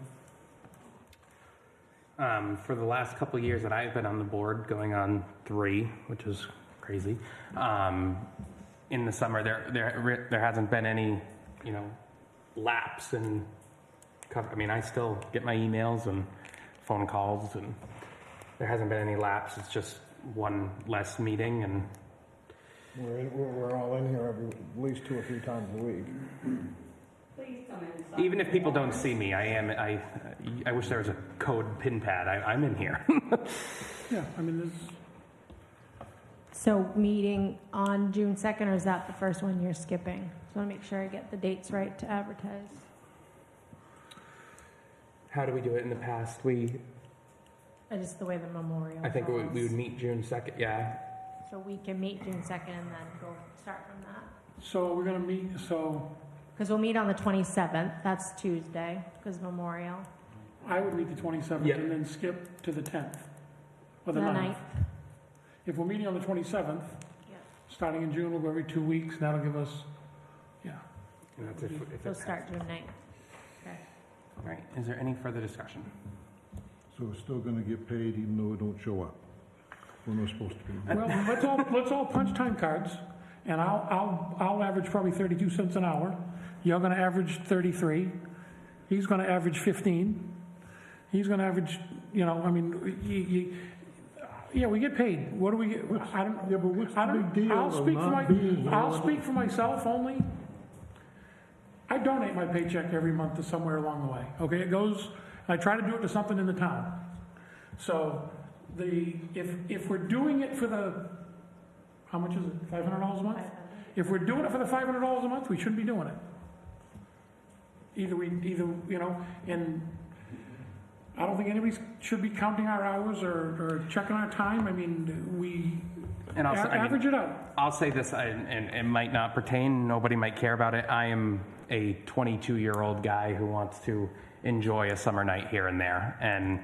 For the last couple of years that I've been on the board, going on 3, which is crazy, in the summer, there hasn't been any, lapse in cover. I mean, I still get my emails and phone calls, and there hasn't been any lapse. It's just one less meeting, and We're all in here at least 2 or 3 times a week. even if people don't see me, I wish there was a code pin pad. I'm in here. Yeah, I mean, there's, So meeting on June 2nd, or is that the first one you're skipping? Just want to make sure I get the dates right to advertise. How do we do it in the past? Just the way the memorial I think we falls. would meet June 2nd, yeah. So we can meet June 2nd and then start from that. so we're going to meet, so Because we'll meet on the 27th, that's Tuesday, because Memorial. I would meet the 27th Yep. and then skip to the 10th, or the The 9th. 9th. If we're meeting on the 27th, Yeah. starting in June, we'll go every 2 weeks, that'll give us, And that's if So it start passes. June 9th. Okay. All right, is there any further discussion? So we're still gonna get paid even though we don't show up. We're not supposed to be. well, let's all punch time cards, and I'll average probably 32 cents an hour. You're gonna average 33. He's gonna average 15. He's gonna average, we get paid. What do we get? I don't. Yeah, but what's the I don't. big deal I'll of speak for not being here? I'll speak for myself only. I donate my paycheck every month to somewhere along the way. Okay, it goes. I try to do it to something in the town. So if we're doing it for the, how much is it? $500 a month. If we're doing it for the $500 a month, we shouldn't be doing it. Either and I don't think anybody should be counting our hours or checking our time. I mean, we And also, average it out. I'll say this, and it might not pertain, nobody might care about it. I am a 22-year-old guy who wants to enjoy a summer night here and there. And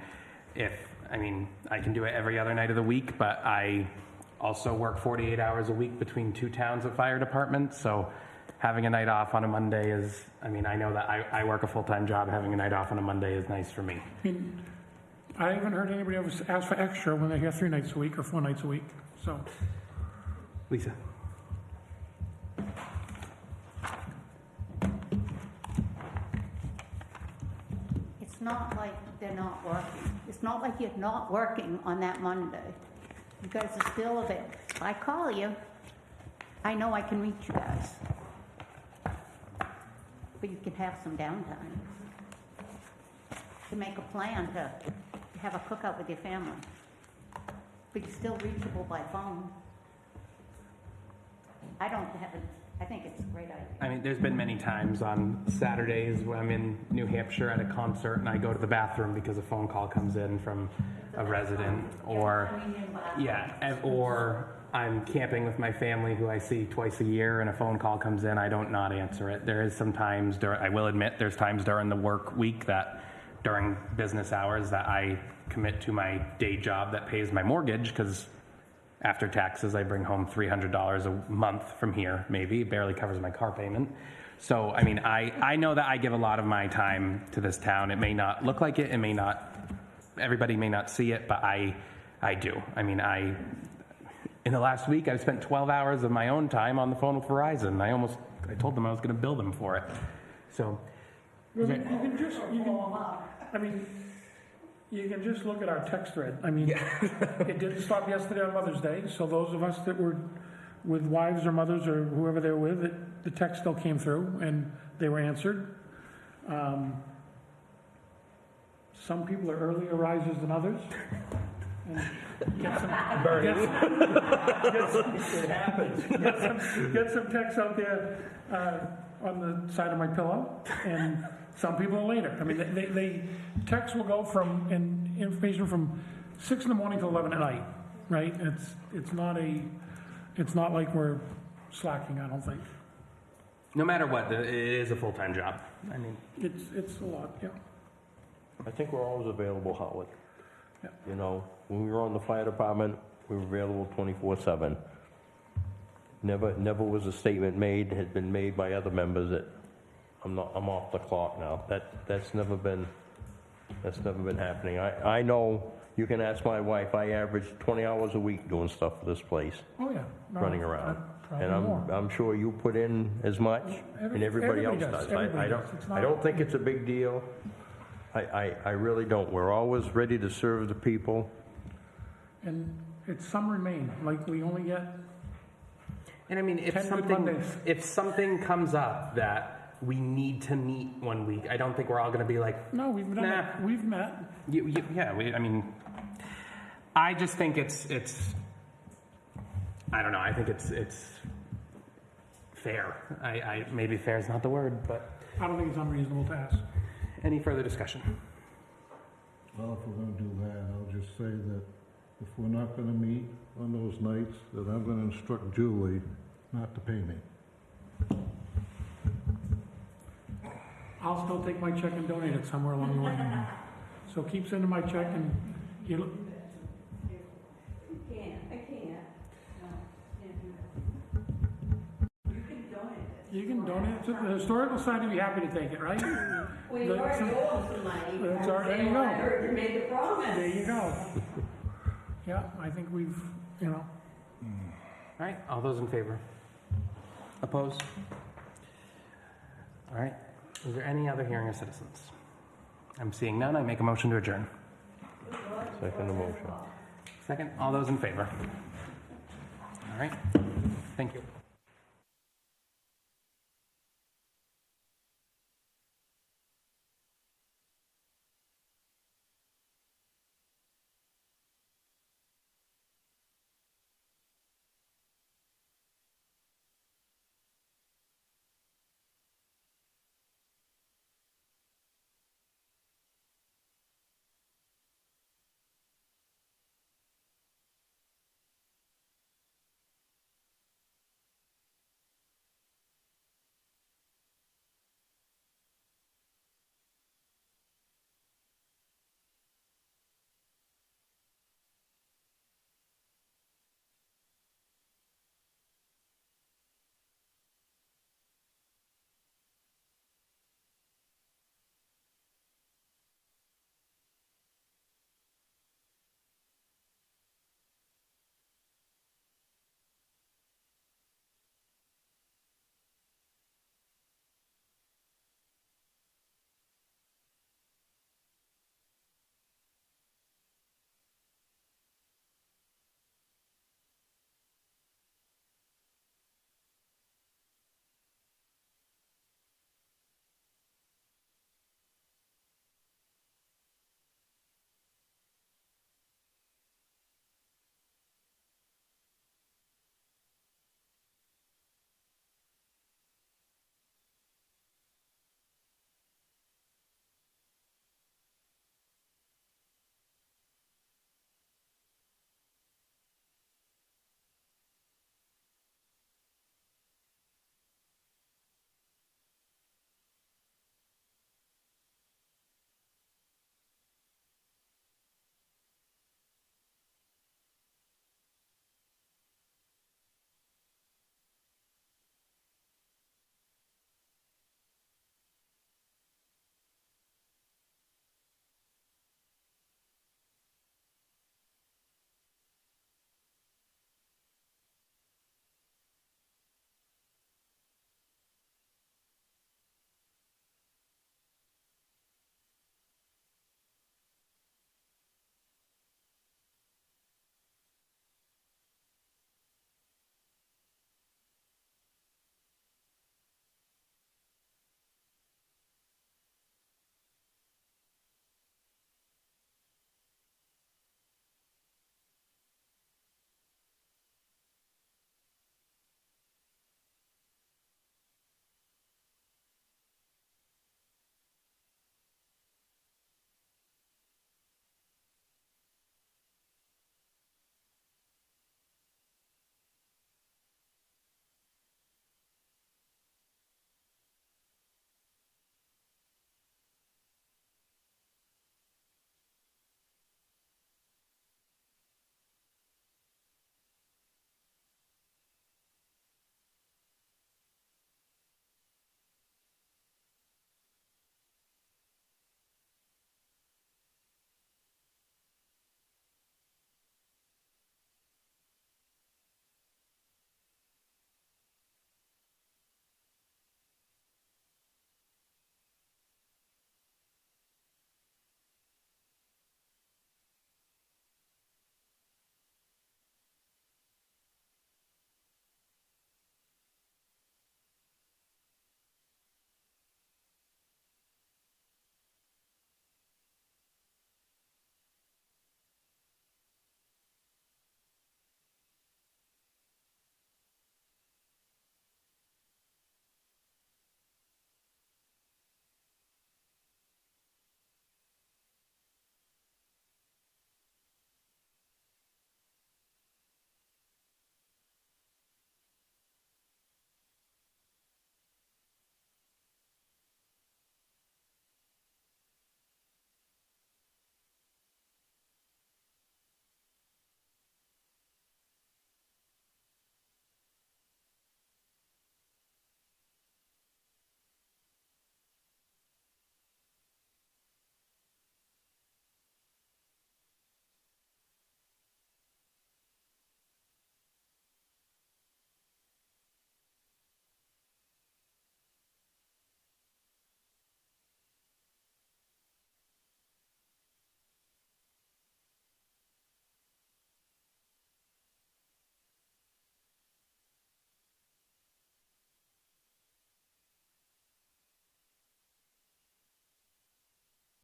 I can do it every other night of the week, but I also work 48 hours a week between 2 towns of fire departments. So having a night off on a Monday is, I know that I work a full-time job. Having a night off on a Monday is nice for me. I mean, I haven't heard anybody ever ask for extra when they have 3 nights a week or 4 nights a week. So, Lisa? It's not like they're not working. It's not like you're not working on that Monday. You guys are still available. I call you. I know I can reach you guys. But you can have some downtime. To make a plan to have a cookout with your family. But you're still reachable by phone. I think it's a great idea. There's been many times on Saturdays when I'm in New Hampshire at a concert and I go to the bathroom because a phone call comes in from a resident, or I'm camping with my family who I see twice a year and a phone call comes in, I don't not answer it. There is some times, I will admit, there's times during the work week that during business hours that I commit to my day job that pays my mortgage, because after taxes, I bring home $300 a month from here, maybe. It barely covers my car payment. So, I know that I give a lot of my time to this town. It may not look like it. It may not, everybody may not see it, but I do. In the last week, I've spent 12 hours of my own time on the phone with Verizon. I told them I was going to bill them for it. So, you can just look at our text thread. It didn't stop yesterday on Mother's Day, so those of us that were with wives or mothers or whoever they were with, the text still came through and they were answered. Some people are earlier risers than others. And get some text out there on the side of my pillow, and some people are later. They text will go from information from 6 in the morning to 11 at night, right? It's not like we're slacking, I don't think. no matter what, it is a full-time job. It's a lot, yeah. I think we're always available, Howard. Yeah. When we were on the fire department, we were available 24/7. Never was a statement had been made by other members that I'm off the clock now. That's never been That's never been happening. I know, you can ask my wife, I average 20 hours a week doing stuff for this place, Oh, yeah. No, running around. probably And more. I'm sure you put in as much, and everybody else does. I don't think it's a big deal. I really don't. We're always ready to serve the people. And it's some remain, like we only get, And I mean, 10 good Mondays. if something comes up that we need to meet one week, I don't think we're all going to be like, no, we've done Nah. it. We've met. I mean, I just think it's, I don't know, I think it's fair. Maybe fair is not the word, but I don't think it's unreasonable to ask. any further discussion? Well, if we're gonna do that, I'll just say that if we're not gonna meet on those nights, that I'm gonna instruct Julie not to pay me. I'll still take my check and donate it somewhere along the way. So keep sending my check and you, I can't. you can donate it to the Historical Society, be happy to take it, right? We The- already owe them some money. That's all right. There you go. I heard you made the promise. There you go. Yeah, I think we've, All right, all those in favor? Opposed? All right, is there any other hearing of citizens? I'm seeing none, I make a motion to adjourn. Second motion. Second, all those in favor? All right, thank you.